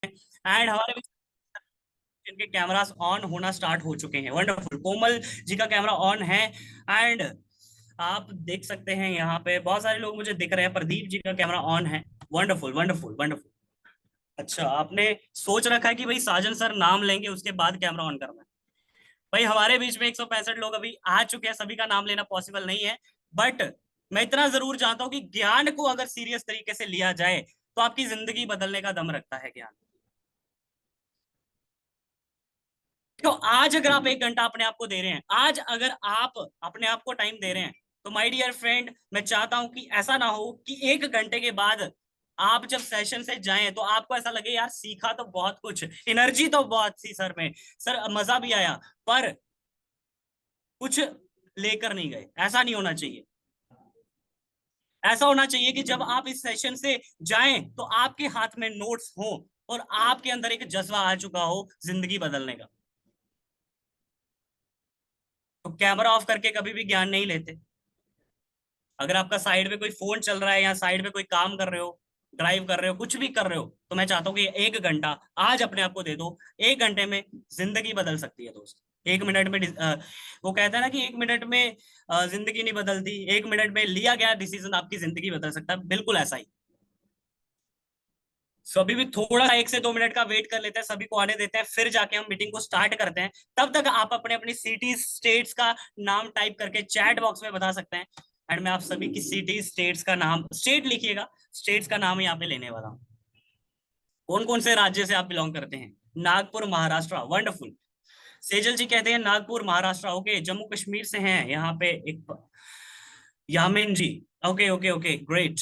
And हमारे बीच जिनके cameras on होना स्टार्ट हो चुके हैं। वंडरफुल, कोमल जी का कैमरा ऑन है। एंड आप देख सकते हैं यहाँ पे बहुत सारे लोग मुझे दिख रहे हैं। प्रदीप जी का कैमरा ऑन है। Wonderful wonderful wonderful. अच्छा, आपने सोच रखा है कि भाई साजन सर नाम लेंगे उसके बाद कैमरा ऑन करना है। भाई हमारे बीच में 165 लोग अभी आ चुके हैं, सभी का नाम लेना पॉसिबल नहीं है। बट मैं इतना जरूर जानता हूँ कि ज्ञान को अगर सीरियस तरीके से लिया जाए तो आपकी जिंदगी बदलने का दम रखता है ज्ञान। तो आज अगर आप 1 घंटा अपने आप को दे रहे हैं, आज अगर आप अपने आप को टाइम दे रहे हैं, तो माय डियर फ्रेंड, मैं चाहता हूं कि ऐसा ना हो कि 1 घंटे के बाद आप जब सेशन से जाएं तो आपको ऐसा लगे यार सीखा तो बहुत कुछ, एनर्जी तो बहुत थी सर में, सर मजा भी आया, पर कुछ लेकर नहीं गए। ऐसा नहीं होना चाहिए। ऐसा होना चाहिए कि जब आप इस सेशन से जाएं तो आपके हाथ में नोट्स हो और आपके अंदर एक जज्बा आ चुका हो जिंदगी बदलने का। तो कैमरा ऑफ करके कभी भी ज्ञान नहीं लेते। अगर आपका साइड में कोई फोन चल रहा है या साइड में कोई काम कर रहे हो, ड्राइव कर रहे हो, कुछ भी कर रहे हो, तो मैं चाहता हूँ कि 1 घंटा आज अपने आप को दे दो। 1 घंटे में जिंदगी बदल सकती है दोस्त। 1 मिनट में वो कहता है ना कि 1 मिनट में जिंदगी नहीं बदलती, 1 मिनट में लिया गया डिसीजन आपकी जिंदगी बदल सकता है। बिल्कुल ऐसा ही। सो अभी भी थोड़ा सा 1 से 2 मिनट का वेट कर लेते हैं, सभी को आने देते हैं, फिर जाके हम मीटिंग को स्टार्ट करते हैं। तब तक आप अपने अपनी सिटी स्टेट्स का नाम टाइप करके चैट बॉक्स में बता सकते हैं। एंड मैं आप सभी की सिटी स्टेट्स का नाम, स्टेट लिखिएगा, स्टेट्स का नाम यहाँ पे लेने वाला हूँ। कौन कौन से राज्य से आप बिलोंग करते हैं? नागपुर महाराष्ट्र, वंडरफुल। सेजल जी कहते हैं नागपुर महाराष्ट्र। ओके, जम्मू कश्मीर से हैं यहाँ पे एक Yamin ji. Okay okay okay, great.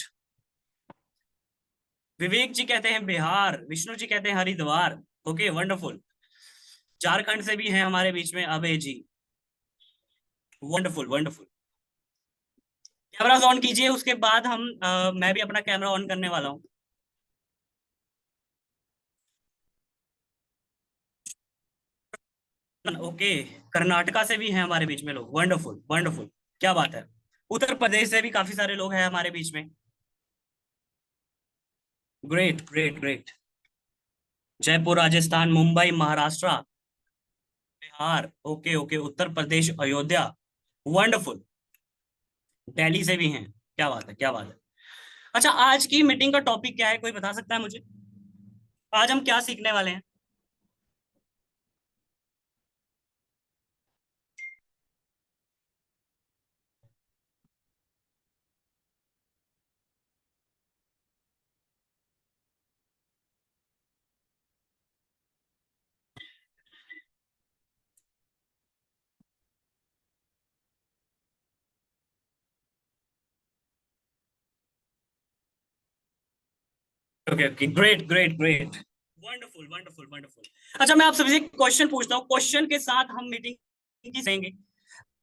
Vivek ji कहते हैं बिहार, विष्णु जी कहते हैं हरिद्वार। Okay wonderful. झारखंड से भी हैं हमारे बीच में Abhay ji. Wonderful wonderful. Camera on कीजिए, उसके बाद हम मैं भी अपना कैमरा ऑन करने वाला हूँ। ओके, कर्नाटका से भी हैं हमारे बीच में लोग। वंडरफुल वंडरफुल, क्या बात है। उत्तर प्रदेश से भी काफी सारे लोग हैं हमारे बीच में। Great great great. Jaipur Rajasthan, Mumbai Maharashtra, Bihar, okay okay, Uttar Pradesh Ayodhya. Wonderful. Delhi से भी हैं। क्या बात है, क्या बात है। अच्छा, आज की मीटिंग का टॉपिक क्या है, कोई बता सकता है मुझे? आज हम क्या सीखने वाले हैं? Okay okay, great great great. Wonderful wonderful wonderful. अच्छा, मैं आप सभी से क्वेश्चन पूछता हूँ, क्वेश्चन के साथ हम मीटिंग की सेंगे।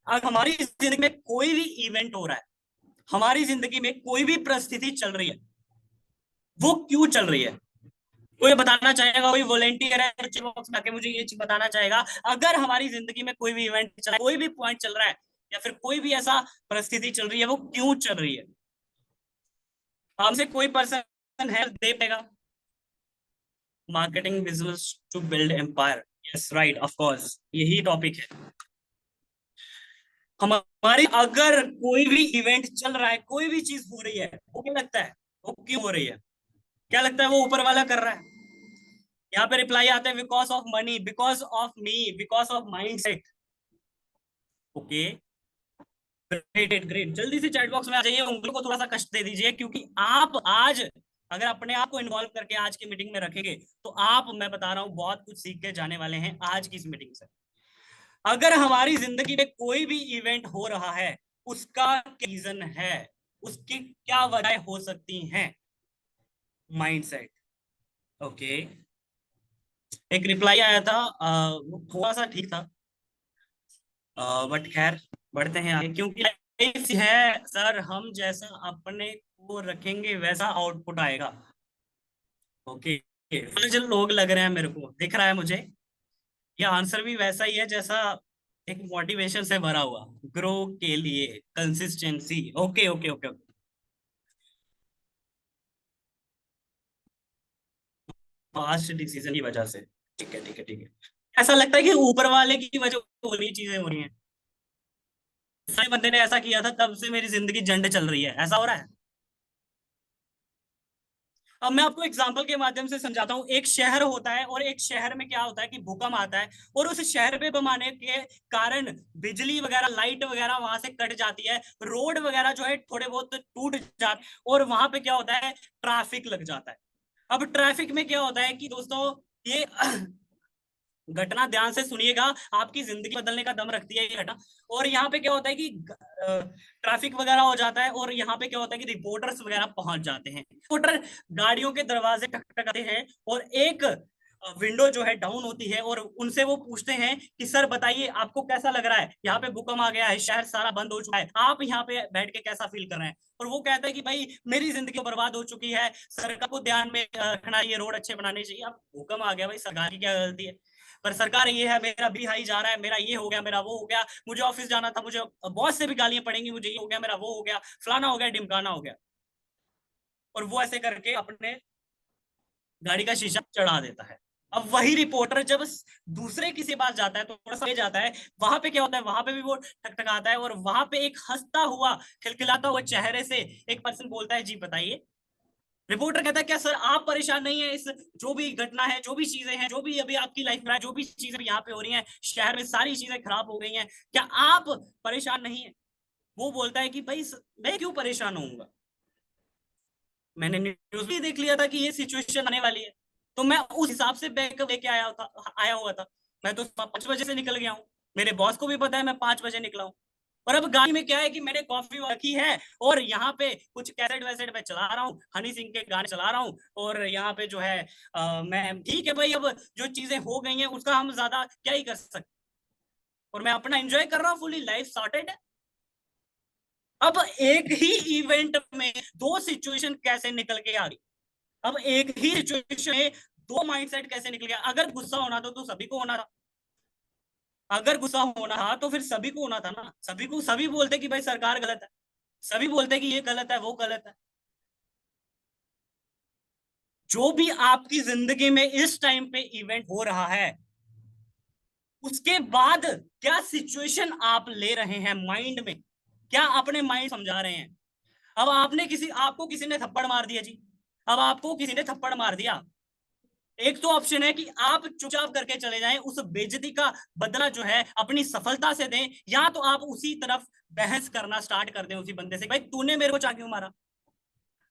अगर हमारी जिंदगी में कोई भी इवेंट हो रहा है, हमारी जिंदगी में कोई भी परिस्थिति चल रही है, वो क्यों चल रही है? कोई बताना चाहेगा? कोई वॉलेंटियर है तो चैट बॉक्स में आके मुझे ये चीज बताना चाहेगा। अगर हमारी जिंदगी में कोई भी इवेंट चल रहा है, कोई भी पॉइंट चल रहा है, या फिर कोई भी ऐसा परिस्थिति चल रही है, वो क्यों चल रही है? हमसे कोई पर्सन है दे पाएगा? Marketing business to build empire, yes right, of course यही टॉपिक है हमारी। अगर कोई भी इवेंट चल रहा है, कोई भी चीज हो रही है, वो क्या लगता है वो क्यों हो रही है? क्या लगता है वो ऊपर वाला कर रहा है? यहाँ पे रिप्लाई आता है because of money, because of me, because of mind set. Okay, great great. जल्दी से चैट बॉक्स में आ जाइए, उंगलियों को थोड़ा सा कष्ट दे दीजिए, क्योंकि आप आज अगर अपने आप को इन्वॉल्व करके आज की मीटिंग में रखेंगे तो आप, मैं बता रहा हूँ, बहुत कुछ सीख के जाने वाले हैं आज की इस मीटिंग से। अगर हमारी जिंदगी में कोई भी इवेंट हो रहा है, उसका रीजन है, उसकी क्या वजह हो सकती हैं? माइंडसेट। ओके, एक रिप्लाई आया था, वो थोड़ा सा ठीक था, बट खैर बढ़ते हैं आगे, क्योंकि लाइफ है सर, हम जैसा अपने को रखेंगे वैसा आउटपुट आएगा। ओके, जो लोग लग रहे हैं, मेरे को दिख रहा है मुझे, ये आंसर भी वैसा ही है जैसा एक मोटिवेशन से भरा हुआ, ग्रो के लिए consistency. Okay okay okay okay. Past decision की वजह से। ठीक है, ठीक है, ठीक है। ऐसा लगता है कि ऊपर वाले की वजह हो रही चीजें हो रही हैं, सारे बंदे ने ऐसा किया था तब से मेरी जिंदगी जंड चल रही है, ऐसा हो रहा है। अब मैं आपको एग्जांपल के माध्यम से समझाता हूँ। एक शहर होता है और एक शहर में क्या होता है कि भूकंप आता है, और उस शहर पे बम आने के कारण बिजली वगैरह, लाइट वगैरह वहां से कट जाती है, रोड वगैरह जो है थोड़े बहुत टूट जाते हैं, और वहां पे क्या होता है, ट्रैफिक लग जाता है। अब ट्रैफिक में क्या होता है कि दोस्तों, ये घटना ध्यान से सुनिएगा, आपकी जिंदगी बदलने का दम रखती है ये घटना। और यहाँ पे क्या होता है कि ट्रैफिक वगैरह हो जाता है, और यहाँ पे क्या होता है कि रिपोर्टर्स वगैरह पहुंच जाते हैं। रिपोर्टर गाड़ियों के दरवाजे खटखटाते हैं, और एक विंडो जो है डाउन होती है, और उनसे वो पूछते हैं कि सर बताइए आपको कैसा लग रहा है, यहाँ पे भूकंप आ गया है, शहर सारा बंद हो चुका है, आप यहाँ पे बैठ के कैसा फील कर रहे हैं। और वो कहता है कि भाई मेरी जिंदगी बर्बाद हो चुकी है, सरकार को ध्यान में रखना, ये रोड अच्छे बनाने चाहिए। अब भूकंप आ गया भाई, सरकार की क्या गलती है, पर सरकार ये है, मेरा भी हाई जा रहा है, मेरा ये हो गया, मेरा वो हो गया, मुझे ऑफिस जाना था, मुझे बॉस से भी गालियां पड़ेंगी, मुझे ये हो गया, मेरा वो हो गया, फलाना हो गया, ढिमकाना हो गया। और वो ऐसे करके अपने गाड़ी का शीशा चढ़ा देता है। अब वही रिपोर्टर जब दूसरे किसी पास जाता है, तो थोड़ा सा जाता है, वहां पे क्या होता है, वहां पे भी वो ठकठकाता है, और वहां पे एक हंसता हुआ, खिलखिलाता हुआ चेहरे से एक पर्सन बोलता है, जी बताइए। रिपोर्टर कहता है क्या सर आप परेशान नहीं है, इस जो भी घटना है, जो भी चीजें हैं, जो भी अभी आपकी लाइफ में जो भी चीजें यहाँ पे हो रही हैं, शहर में सारी चीजें खराब हो गई हैं, क्या आप परेशान नहीं है। वो बोलता है कि भाई मैं क्यों परेशान होऊंगा, मैंने न्यूज भी देख लिया था कि ये सिचुएशन आने वाली है, तो मैं उस हिसाब से बैकअप लेके आया हुआ था। मैं तो 5 बजे से निकल गया हूँ, मेरे बॉस को भी पता है मैं 5 बजे निकला हूँ। और अब गाड़ी में क्या है कि मैंने कॉफी रखी है, और यहाँ पे कुछ कैसेट वैसेट मैं चला रहा हूँ, हनी सिंह के गाने चला रहा हूँ, और यहाँ पे जो है मैं ठीक है भाई, अब जो चीजें हो गई हैं उसका हम ज्यादा क्या ही कर सकते, और मैं अपना एंजॉय कर रहा हूँ, फुली लाइफ सॉर्टेड है। अब एक ही इवेंट में दो सिचुएशन कैसे निकल के आ गई, अब एक ही सिचुएशन में दो माइंडसेट कैसे निकल गया। अगर गुस्सा होना था तो सभी को होना था, अगर गुस्सा होना था तो फिर सभी को होना था ना, सभी को, सभी बोलते कि भाई सरकार गलत है, सभी बोलते कि ये गलत है, वो गलत है। जो भी आपकी जिंदगी में इस टाइम पे इवेंट हो रहा है, उसके बाद क्या सिचुएशन आप ले रहे हैं माइंड में, क्या अपने माइंड समझा रहे हैं। अब आपने किसी, आपको किसी ने थप्पड़ मार दिया जी, अब आपको किसी ने थप्पड़ मार दिया, एक तो ऑप्शन है कि आप चुपचाप करके चले जाएं, उस बेइज्जती का बदला जो है अपनी सफलता से दें, या तो आप उसी तरफ बहस करना स्टार्ट कर दें उसी बंदे से, भाई तूने मेरे को चाह क्यों मारा।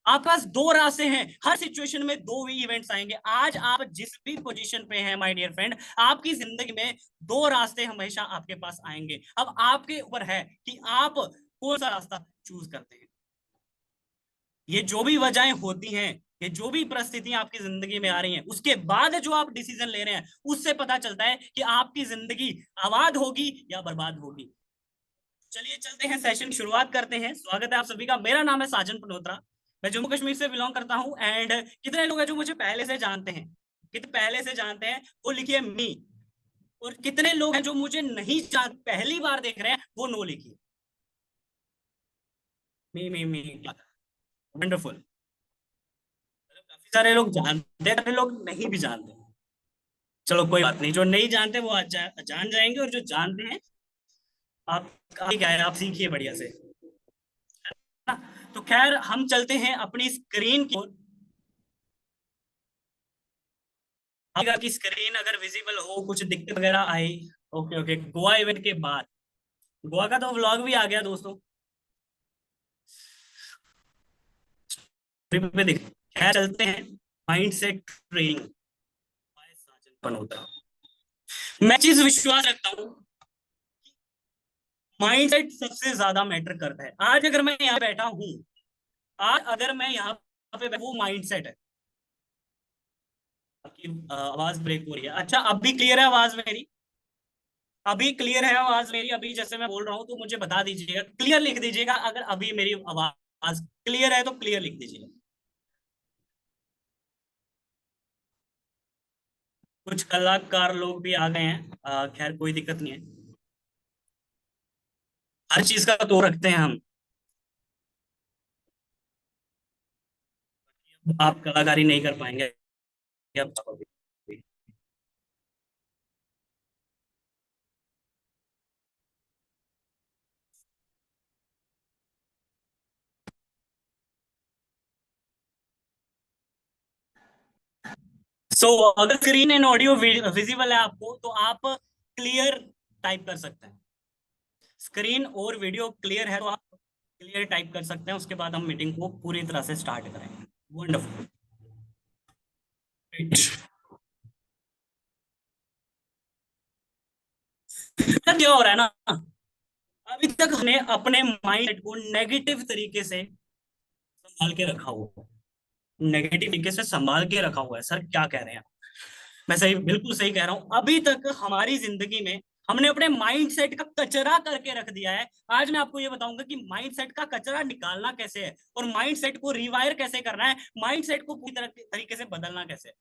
आपके पास दो रास्ते हैं, हर सिचुएशन में दो ही इवेंट्स आएंगे। आज आप जिस भी पोजीशन पे हैं माय डियर फ्रेंड, आपकी जिंदगी में दो रास्ते हमेशा आपके पास आएंगे। अब आपके ऊपर है कि आप कौन सा रास्ता चूज करते हैं। ये जो भी वजहें होती हैं, ये जो भी परिस्थितियां आपकी जिंदगी में आ रही हैं, उसके बाद जो आप डिसीजन ले रहे हैं, उससे पता चलता है कि आपकी जिंदगी आबाद होगी या बर्बाद होगी। चलिए चलते हैं, सेशन की शुरुआत करते हैं। स्वागत है आप सभी का, मेरा नाम है साजन पनोत्रा, मैं जम्मू कश्मीर से बिलोंग करता हूं। एंड कितने लोग हैं जो मुझे पहले से जानते हैं, कितने पहले से जानते हैं वो लिखिए मी, और कितने लोग हैं जो मुझे नहीं जान, पहली बार देख रहे हैं, वो नो लिखिए। मी वंडरफुल। काफी सारे लोग जानते हैं, सारे लोग नहीं भी जानते। चलो कोई बात नहीं, जो नहीं जानते वो आज जान जाएंगे, और जो जानते हैं आप, क्या है, आप सीखिए बढ़िया से, है ना। तो खैर हम चलते हैं अपनी स्क्रीन की ओर। आगे की स्क्रीन अगर विजिबल हो, कुछ दिक्कत वगैरह आई। ओके ओके, गोवा इवेंट के बाद गोवा का तो व्लॉग भी आ गया दोस्तों, ट्रिप पे दिख। खैर चलते हैं, माइंड सेट ट्रेनिंग होता है। मैं चीज विश्वास रखता हूँ, माइंडसेट सबसे ज्यादा मैटर करता है। आज अगर मैं यहाँ बैठा हूँ, आज अगर मैं यहाँ पे, वो माइंडसेट है। आपकी आवाज ब्रेक हो रही है, अच्छा अब भी क्लियर है आवाज मेरी, अभी क्लियर है आवाज मेरी, अभी जैसे मैं बोल रहा हूँ तो मुझे बता दीजिएगा, क्लियर लिख दीजिएगा, अगर अभी मेरी आवाज क्लियर है तो क्लियर लिख दीजिएगा। कुछ कलाकार लोग भी आ गए हैं, खैर कोई दिक्कत नहीं है, हर चीज का तो रखते हैं हम। आप कलाकारी नहीं कर पाएंगे, सो अगर स्क्रीन एंड ऑडियो विजिबल है आपको, तो आप क्लियर टाइप कर सकते हैं। स्क्रीन और वीडियो क्लियर है तो आप क्लियर टाइप कर सकते हैं। उसके बाद हम मीटिंग को पूरी तरह से स्टार्ट करेंगे। वंडरफुल। क्या हो रहा है ना, अभी तक हमने अपने माइंड को नेगेटिव तरीके से संभाल के रखा हुआ है। नेगेटिव तरीके से संभाल के रखा हुआ है। सर क्या कह रहे हैं? मैं सही, बिल्कुल सही कह रहा हूं। अभी तक हमारी जिंदगी में हमने अपने माइंडसेट का कचरा करके रख दिया है। आज मैं आपको ये बताऊंगा कि माइंडसेट का कचरा निकालना कैसे है और माइंडसेट को रिवायर कैसे करना है, माइंडसेट को पूरी तरह तरीके से बदलना कैसे है।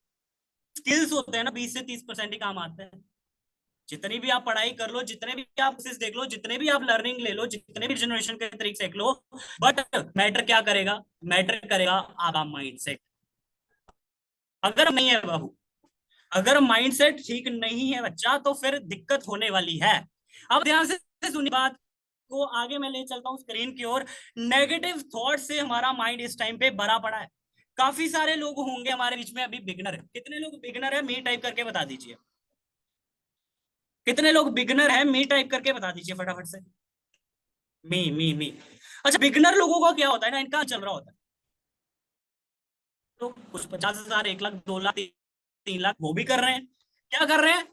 स्किल्स होते हैं ना, 20 से 30% ही काम आते हैं। जितनी भी आप पढ़ाई कर लो, जितने भी आप कोर्सेज देख लो, जितने भी आप लर्निंग ले लो, जितने भी जनरेशन के तरीके सीख लो, बट मैटर क्या करेगा? मैटर करेगा आपका माइंडसेट। अगर नहीं है बाबू, अगर माइंडसेट ठीक नहीं है बच्चा, तो फिर दिक्कत होने वाली है। अब ध्यान से सुनिए बात को, आगे मैं ले चलता हूं स्क्रीन की ओर। नेगेटिव थॉट से हमारा माइंड इस टाइम पे भरा पड़ा है। काफी सारे लोग होंगे हमारे बीच में अभी बिगनर है। कितने लोग बिगनर है? मी टाइप करके बता दीजिए। कितने लोग बिगनर है? मी टाइप करके बता दीजिए फटाफट से। मी। अच्छा, बिगनर लोगों का क्या होता है ना, इनका चल रहा होता है तो कुछ 50,000, 1 लाख, 2 लाख, 3 लाख वो भी कर रहे हैं। क्या कर रहे हैं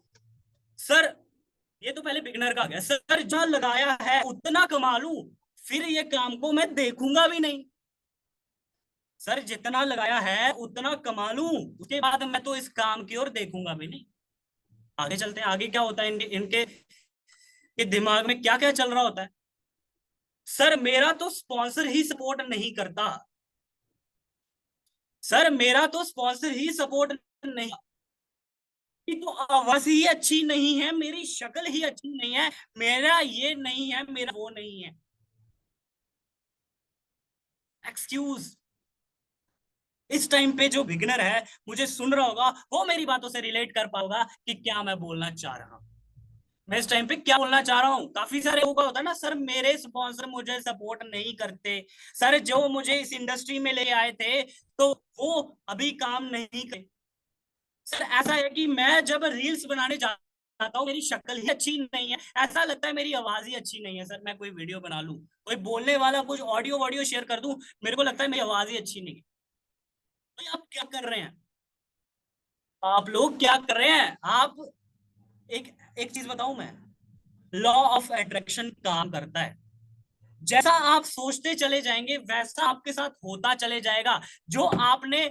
सर? ये तो पहले बिगनर का आ गया। सर जहां लगाया है उतना कमा लूं, फिर ये काम को मैं देखूंगा भी नहीं। सर जितना लगाया है उतना कमा लूं, उसके बाद मैं तो इस काम की ओर देखूंगा भी नहीं। आगे चलते हैं। आगे क्या होता है इनके के दिमाग में क्या क्या चल रहा होता है? सर मेरा तो स्पॉन्सर ही सपोर्ट नहीं करता। सर मेरा तो स्पॉन्सर ही सपोर्ट नहीं, की तो आवाज ही अच्छी नहीं है, मेरी शक्ल ही अच्छी नहीं है, मेरा ये नहीं है, मेरा वो नहीं है। एक्सक्यूज। इस टाइम पे जो बिगिनर है मुझे सुन रहा होगा, वो मेरी बातों से रिलेट कर पाएगा कि क्या मैं बोलना चाह रहा हूं। मैं इस टाइम पे क्या बोलना चाह रहा हूँ। काफी सारे लोगों का होता है ना, सर मेरे स्पॉन्सर मुझे सपोर्ट नहीं करते, सर जो मुझे इस इंडस्ट्री में ले आए थे तो वो अभी काम नहीं करते। सर ऐसा है कि मैं जब रील्स बनाने जाता हूँ, मेरी शक्ल ही अच्छी नहीं है, ऐसा लगता है मेरी आवाज ही अच्छी नहीं है। सर मैं कोई वीडियो बना लूं, कोई बोलने वाला कुछ ऑडियो वॉडियो शेयर कर दूं, मेरे को लगता है मेरी आवाज ही अच्छी नहीं है। तो आप क्या कर रहे हैं? आप लोग क्या कर रहे हैं? आप एक एक चीज बताऊं मैं, लॉ ऑफ अट्रैक्शन काम करता है। जैसा आप सोचते चले जाएंगे वैसा आपके साथ होता चले जाएगा। जो आपने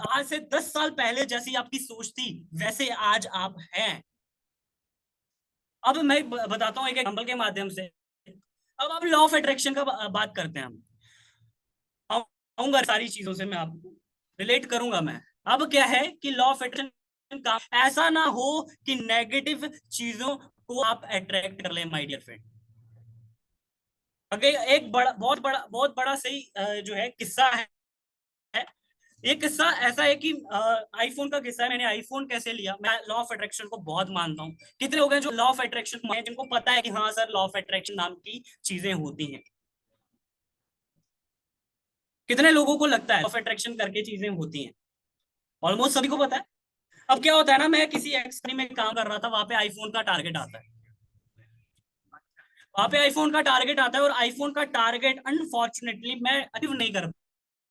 आज से 10 साल पहले जैसी आपकी सोच थी, वैसे आज आप हैं। अब मैं बताता हूँ एक एग्जांपल के माध्यम से। अब आप लॉ ऑफ अट्रैक्शन का बात करते हैं हम। आऊंगा सारी चीजों से, मैं आपको रिलेट करूंगा मैं। अब क्या है कि लॉ ऑफ अट्रैक्शन का ऐसा ना हो कि नेगेटिव चीजों को आप अट्रैक्ट कर ले माय डियर फ्रेंड। अगर एक बड़ा बहुत बड़ा सही जो है किस्सा है। ये किस्सा ऐसा है कि आईफोन का किस्सा है। मैंने आईफोन कैसे लिया, मैं लॉ ऑफ अट्रैक्शन को बहुत मानता हूँ। कितने लोग हैं जो लॉ ऑफ अट्रैक्शन में, जिनको पता है कि हाँ सर लॉ ऑफ अट्रैक्शन नाम की चीजें होती हैं? कितने लोगों को लगता है लॉ ऑफ अट्रैक्शन करके चीजें होती हैं? ऑलमोस्ट सभी को पता है। अब क्या होता है ना, मैं किसी एक्सपी में काम कर रहा था, वहां पे आईफोन का टारगेट आता है। वहां पे आईफोन का टारगेट आता है और आईफोन का टारगेट अनफॉर्चुनेटली मैं अचीव नहीं कर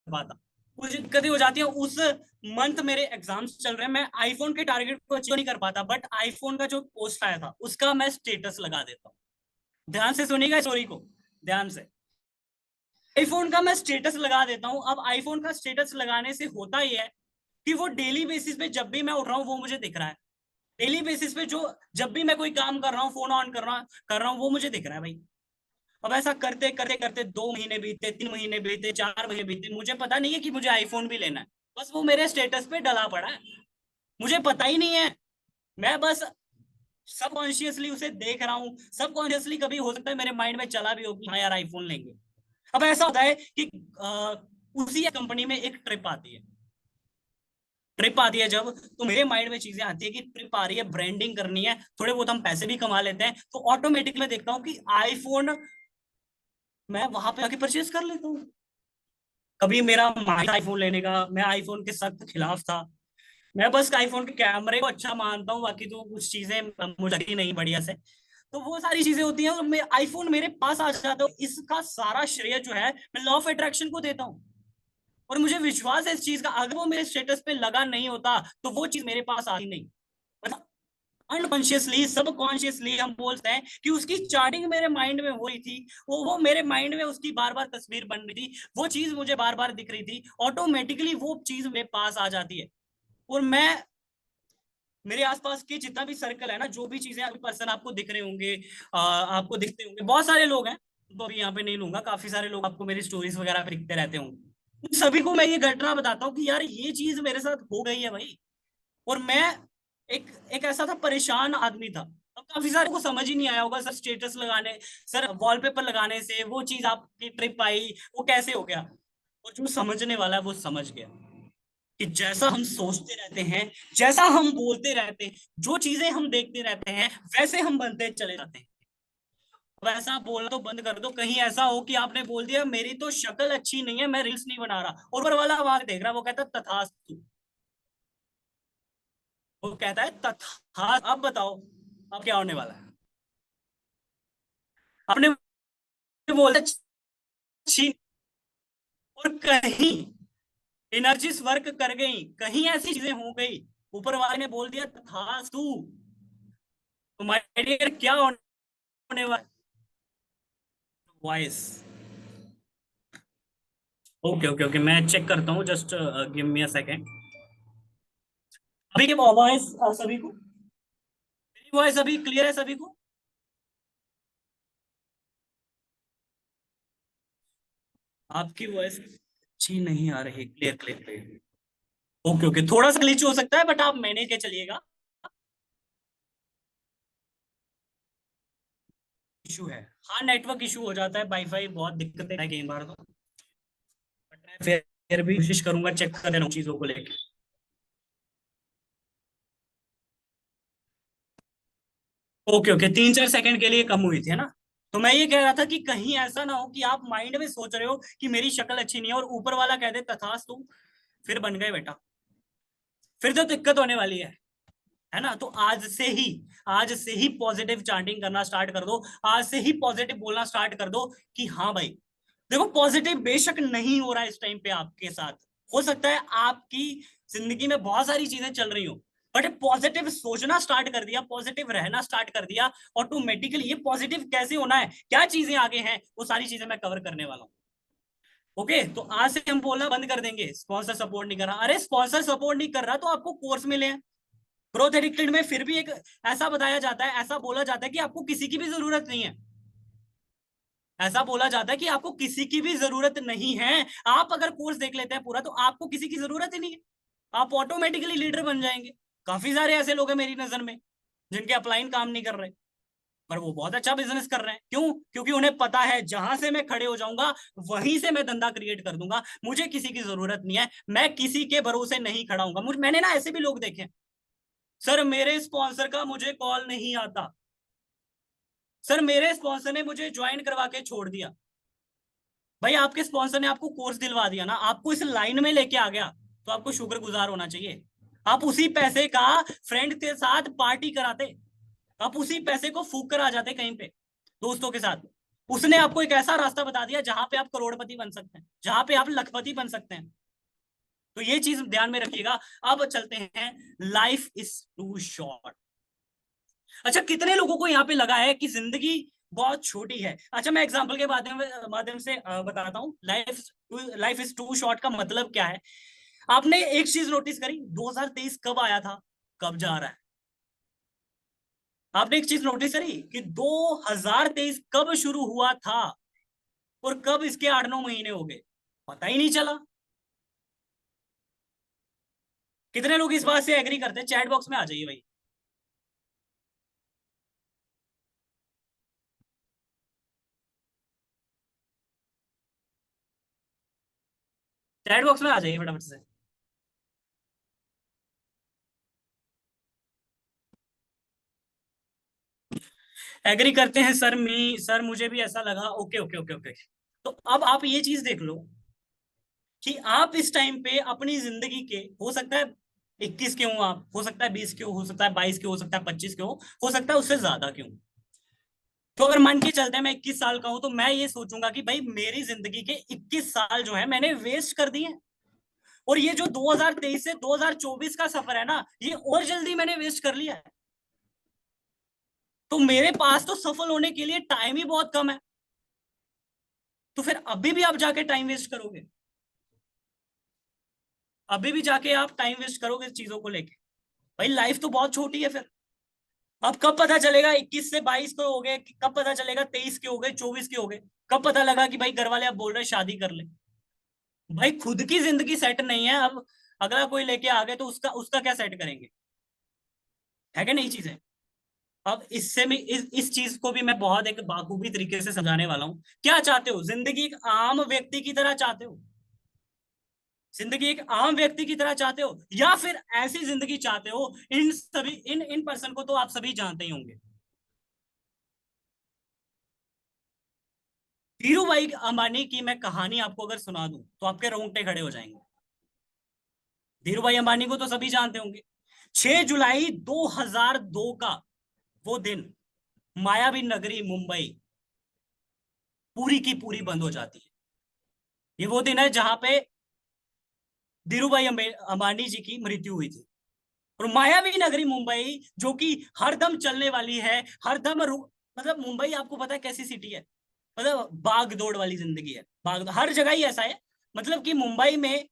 पाता। कुछ दिक्कतें हो जाती है। उस मंथ मेरे एग्जाम्स चल रहे हैं, मैं आईफोन के टारगेट को अचीव नहीं कर पाता, बट आईफोन का जो पोस्ट आया था उसका मैं स्टेटस लगा देता हूँ। ध्यान से सुनिएगा स्टोरी को, ध्यान से। आईफोन का मैं स्टेटस लगा देता हूँ। अब आईफोन का स्टेटस लगाने से होता ही है कि वो डेली बेसिस पे जब भी मैं उठ रहा हूँ वो मुझे दिख रहा है। डेली बेसिस पे जो जब भी मैं कोई काम कर रहा हूँ, फोन ऑन कर रहा हूँ वो मुझे दिख रहा है भाई। अब ऐसा करते करते करते 2 महीने बीते, 3 महीने बीते, 4 महीने बीते, मुझे पता नहीं है कि मुझे आईफोन भी लेना है। बस वो मेरे स्टेटस पे डला पड़ा है, मुझे पता ही नहीं है। मैं बस सबकॉन्शियसली उसे देख रहा हूँ। सबकॉन्शियसली कभी हो सकता है मेरे माइंड में चला भी हो कि हाँ यार आईफोन लेंगे। अब ऐसा होता है कि उसी कंपनी में एक ट्रिप आती है। ट्रिप आती है जब, तो मेरे माइंड में चीजें आती है कि ट्रिप आ रही है, ब्रांडिंग करनी है, थोड़े बहुत हम पैसे भी कमा लेते हैं, तो ऑटोमेटिक मैं देखता हूँ कि आईफोन मैं वहां पे आके परचेज कर लेता हूँ। कभी मेरा माइंड आईफोन लेने का, मैं आईफोन के सख्त खिलाफ था। मैं बस आईफोन के कैमरे को अच्छा मानता हूँ, बाकी तो कुछ चीजें मुझे लगी नहीं बढ़िया से। तो वो सारी चीजें होती हैं, और आईफोन मेरे पास आ जाता है, इसका सारा श्रेय जो है मैं लॉ ऑफ अट्रैक्शन को देता हूँ। और मुझे विश्वास है इस चीज का, अगर वो मेरे स्टेटस पे लगा नहीं होता तो वो चीज मेरे पास आती नहीं। मतलब अनकॉन्शियसली, सबकॉन्शियसली हम बोलते हैं कि उसकी चार्टिंग मेरे माइंड में हो रही थी, वो मेरे माइंड में उसकी बार बार तस्वीर बन रही थी, वो चीज मुझे बार बार दिख रही थी, ऑटोमेटिकली वो चीज मेरे पास आ जाती है। और मैं, मेरे आसपास के जितना भी सर्कल है ना, जो भी चीजें अभी पर्सन आपको दिख रहे होंगे, आपको दिखते होंगे, बहुत सारे लोग हैं, तो अभी यहाँ पे नहीं लूंगा, काफी सारे लोग आपको मेरी स्टोरीज वगैरह पे दिखते रहते होंगे। उन सभी को मैं ये घटना बताता हूँ कि यार ये चीज मेरे साथ हो गई है भाई। और मैं एक एक ऐसा था, परेशान आदमी था। अब काफी सारे को समझ ही नहीं आया होगा, सर स्टेटस लगाने, सर वॉलपेपर लगाने से वो चीज आपकी ट्रिप आई, वो कैसे हो गया। और जो समझने वाला है वो समझ गया कि जैसा हम सोचते रहते हैं, जैसा हम बोलते रहते हैं, जो चीजें हम देखते रहते हैं, वैसे हम बनते चले जाते हैं। वैसा बोलना तो बंद कर दो, कहीं ऐसा हो कि आपने बोल दिया मेरी तो शक्ल अच्छी नहीं है, मैं रील्स नहीं बना रहा, और ऊपर वाला आवाज देख रहा, वो कहता है तथास्तु। वो कहता है तथा, अब बताओ अब क्या होने वाला है। आपने बोला अच्छी, और कहीं एनर्जीज वर्क कर गई, कहीं ऐसी चीजें हो गई, ऊपर वाले ने बोल दिया तथास्तु, तो माय डियर क्या होने वाला। वॉइस, ओके ओके ओके, मैं चेक करता हूँ, just give me a second. अभी की वॉइस सभी को, मेरी वॉइस अभी क्लियर है सभी को? आपकी वॉइस अच्छी नहीं आ रही, clear clear clear. Okay okay, थोड़ा सा ग्लिच हो सकता है, बट आप मैनेज के चलिएगा। इशू है, हाँ नेटवर्क इशू हो जाता है, वाईफाई बहुत दिक्कत है कई बार तो। बट मैं फिर भी कोशिश करूंगा चेक कर देना चीजों को लेकर। ओके ओके, 3-4 सेकंड के लिए कम हुई थी, है ना? तो मैं ये कह रहा था कि कहीं ऐसा ना हो कि आप माइंड में सोच रहे हो कि मेरी शक्ल अच्छी नहीं है, और ऊपर वाला कह दे तथास्तु, फिर बन गए बेटा, फिर तो दिक्कत होने वाली है ना? तो आज से ही पॉजिटिव चार्टिंग करना स्टार्ट कर दो, आज से ही पॉजिटिव बोलना स्टार्ट कर दो कि हाँ भाई, देखो पॉजिटिव बेशक नहीं हो रहा है इस टाइम पे आपके साथ, हो सकता है आपकी जिंदगी में बहुत सारी चीजें चल रही हो, बट पॉजिटिव सोचना स्टार्ट कर दिया, पॉजिटिव रहना स्टार्ट कर दिया, ऑटोमेटिकली ये पॉजिटिव कैसे होना है, क्या चीजें आगे हैं, वो सारी चीजें मैं कवर करने वाला हूँ। ओके, तो आज से हम बोलना बंद कर देंगे स्पॉन्सर सपोर्ट नहीं कर रहा, अरे स्पॉन्सर सपोर्ट नहीं कर रहा तो आपको कोर्स मिले हैं। ग्रोथ एडिक्टेड में फिर भी एक ऐसा बताया जाता है, ऐसा बोला जाता है कि आपको किसी की भी जरूरत नहीं है, ऐसा बोला जाता है कि आपको किसी की भी जरूरत नहीं है। आप अगर कोर्स देख लेते हैं पूरा, तो आपको किसी की जरूरत ही नहीं है, आप ऑटोमेटिकली लीडर बन जाएंगे। काफी सारे ऐसे लोग हैं मेरी नजर में जिनके अपलाइन काम नहीं कर रहे, पर वो बहुत अच्छा बिजनेस कर रहे हैं, क्यों? क्योंकि उन्हें पता है जहां से मैं खड़े हो जाऊंगा वहीं से मैं धंधा क्रिएट कर दूंगा, मुझे किसी की जरूरत नहीं है, मैं किसी के भरोसे नहीं खड़ा हूंगा। मैंने ना ऐसे भी लोग देखे, सर मेरे स्पॉन्सर का मुझे कॉल नहीं आता, सर मेरे स्पॉन्सर ने मुझे ज्वाइन करवा के छोड़ दिया। भाई आपके स्पॉन्सर ने आपको कोर्स दिलवा दिया ना, आपको इस लाइन में लेके आ गया, तो आपको शुक्रगुजार होना चाहिए। आप उसी पैसे का फ्रेंड के साथ पार्टी कराते, आप उसी पैसे को फूक कर आ जाते कहीं पे दोस्तों के साथ। उसने आपको एक ऐसा रास्ता बता दिया जहां पे आप करोड़पति बन सकते हैं, जहां पे आप लखपति बन सकते हैं। तो ये चीज ध्यान में रखिएगा। अब चलते हैं, लाइफ इज टू शॉर्ट। अच्छा, कितने लोगों को यहाँ पे लगा है कि जिंदगी बहुत छोटी है? अच्छा, मैं एग्जांपल के माध्यम से बताता हूँ, लाइफ इज टू शॉर्ट का मतलब क्या है। आपने एक चीज नोटिस करी, 2023 कब आया था, कब जा रहा है? आपने एक चीज नोटिस करी कि 2023 कब शुरू हुआ था, और कब इसके 8-9 महीने हो गए, पता ही नहीं चला। कितने लोग इस बात से एग्री करते हैं? चैट बॉक्स में आ जाइए भाई, चैट बॉक्स में आ जाइए फटाफट से। एग्री करते हैं सर। सर मुझे भी ऐसा लगा। Okay okay okay okay. तो अब आप ये चीज देख लो कि आप इस टाइम पे अपनी जिंदगी के, हो सकता है 21 के हो आप, हो सकता है 20 के हो सकता है 22 के हो सकता है 25 के हो सकता है उससे ज्यादा के हो। तो अगर मान के चलते हैं मैं 21 साल का हूं, तो मैं ये सोचूंगा कि भाई मेरी जिंदगी के 21 साल जो है मैंने वेस्ट कर दिए। और ये जो 2023 से 2024 का सफर है ना, ये और जल्दी मैंने वेस्ट कर लिया है। तो मेरे पास तो सफल होने के लिए टाइम ही बहुत कम है। तो फिर अभी भी आप जाके टाइम वेस्ट करोगे? अभी भी जाके आप टाइम वेस्ट करोगे चीजों को लेके? भाई लाइफ तो बहुत छोटी है फिर। अब कब पता चलेगा 21 से 22 को हो गए, कब पता चलेगा 23 के हो गए, 24 के हो गए, कब पता लगा कि भाई घर वाले अब बोल रहे शादी कर ले? भाई खुद की जिंदगी सेट नहीं है, अब अगला कोई लेके आ गए तो उसका उसका क्या सेट करेंगे? है क्या नहीं चीजें? अब इससे भी इस चीज को भी मैं बहुत एक बाखूबी तरीके से समझाने वाला हूँ। क्या चाहते हो? जिंदगी एक आम व्यक्ति की तरह चाहते हो? जिंदगी एक आम व्यक्ति की तरह चाहते हो, या फिर ऐसी जिंदगी चाहते हो? इन सभी इन इन पर्सन को तो आप सभी जानते ही होंगे। धीरू भाई अंबानी की मैं कहानी आपको अगर सुना दूं तो आपके रोंगटे खड़े हो जाएंगे। धीरू भाई अंबानी को तो सभी जानते होंगे। 6 जुलाई 2002 का वो दिन, मायावी नगरी मुंबई पूरी की पूरी बंद हो जाती है। ये वो दिन है जहां पे धीरू भाई अंबानी जी की मृत्यु हुई थी। और मायावी नगरी मुंबई जो कि हरदम चलने वाली है, हरदम मतलब मुंबई आपको पता है कैसी सिटी है? मतलब भाग दौड़ वाली जिंदगी है, भाग हर जगह ही ऐसा है। मतलब कि मुंबई में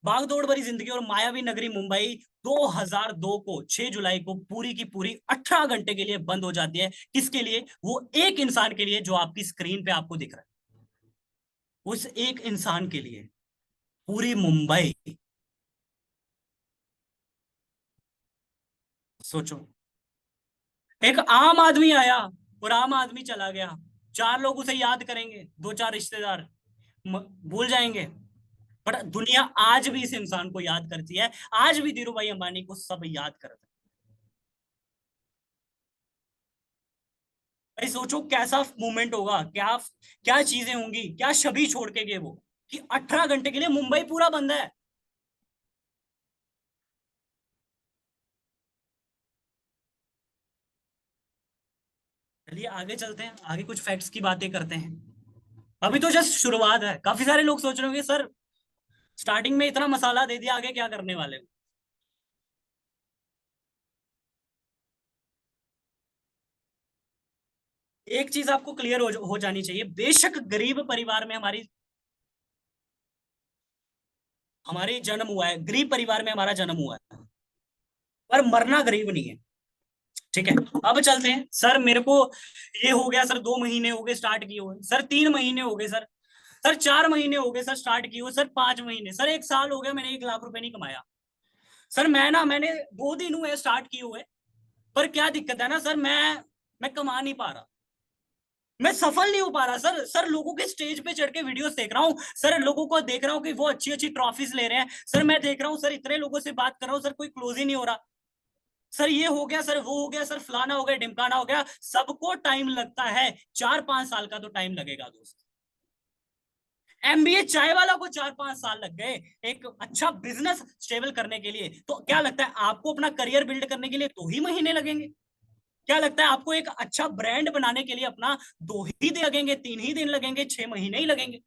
भाग दौड़ भरी जिंदगी। और मायावी नगरी मुंबई 2002 को 6 जुलाई को पूरी की पूरी 18 घंटे के लिए बंद हो जाती है। किसके लिए? वो एक इंसान के लिए जो आपकी स्क्रीन पे आपको दिख रहा है। उस एक इंसान के लिए पूरी मुंबई। सोचो, एक आम आदमी आया और आम आदमी चला गया। 4 लोग उसे याद करेंगे, 2 4 रिश्तेदार भूल जाएंगे। बट दुनिया आज भी इस इंसान को याद करती है। आज भी धीरू भाई अंबानी को सब याद करते हैं। भाई सोचो कैसा मूवमेंट होगा, क्या क्या चीजें होंगी, क्या छवि छोड़ के गए वो, कि 18 घंटे के लिए मुंबई पूरा बंद है। चलिए आगे चलते हैं, आगे कुछ फैक्ट्स की बातें करते हैं। अभी तो जस्ट शुरुआत है। काफी सारे लोग सोच रहे होंगे सर स्टार्टिंग में इतना मसाला दे दिया, आगे क्या करने वाले हो? एक चीज आपको क्लियर हो जानी चाहिए। बेशक गरीब परिवार में हमारी हमारी जन्म हुआ है, गरीब परिवार में हमारा जन्म हुआ है, पर मरना गरीब नहीं है। ठीक है, अब चलते हैं। सर मेरे को ये हो गया सर, 2 महीने हो गए स्टार्ट किए हुए सर, 3 महीने हो गए सर, सर 4 महीने हो गए सर स्टार्ट किए हुए सर, 5 महीने सर, 1 साल हो गया, मैंने 1 लाख रुपए नहीं कमाया। सर मैंने 2 दिन हुए स्टार्ट किए हुए। पर क्या दिक्कत है ना सर, मैं कमा नहीं पा रहा। मैं सफल नहीं हो पा रहा सर। सर लोगों के स्टेज पे चढ़ के वीडियोस देख रहा हूँ सर, लोगों को देख रहा हूँ कि वो अच्छी अच्छी ट्रॉफीज ले रहे हैं सर, मैं देख रहा हूँ सर, इतने लोगों से बात कर रहा हूँ सर, कोई क्लोज ही नहीं हो रहा। सर ये हो गया सर, वो हो गया सर, फलाना हो गया, ढिमकाना हो गया। सबको टाइम लगता है, 4 5 साल का तो टाइम लगेगा दोस्त। एमबीए चाय वाला को 4 5 साल लग गए एक अच्छा बिजनेस स्टेबल करने के लिए। तो क्या लगता है आपको अपना करियर बिल्ड करने के लिए 2 ही महीने लगेंगे? क्या लगता है आपको एक अच्छा ब्रांड बनाने के लिए अपना 2 ही दिन लगेंगे, 3 ही दिन लगेंगे, 6 महीने ही लगेंगे?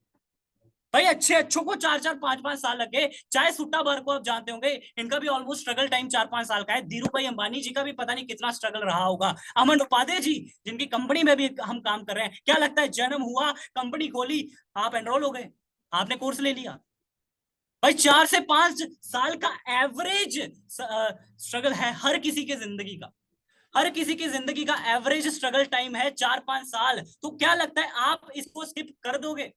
भाई अच्छे अच्छों को 4 4 5 5 साल लग गए। चाहे सुट्टा बार को आप जानते होंगे, इनका भी ऑलमोस्ट स्ट्रगल टाइम 4 5 साल का है। धीरू भाई अंबानी जी का भी पता नहीं कितना स्ट्रगल रहा होगा। अमन उपाध्याय जी जिनकी कंपनी में भी हम काम कर रहे हैं, क्या लगता है जन्म हुआ, कंपनी खोली, आप एनरोल हो गए, आपने कोर्स ले लिया। भाई 4 से 5 साल का एवरेज स्ट्रगल है हर किसी के जिंदगी का। हर किसी की जिंदगी का एवरेज स्ट्रगल टाइम है 4 5 साल। तो क्या लगता है आप इसको स्किप कर दोगे?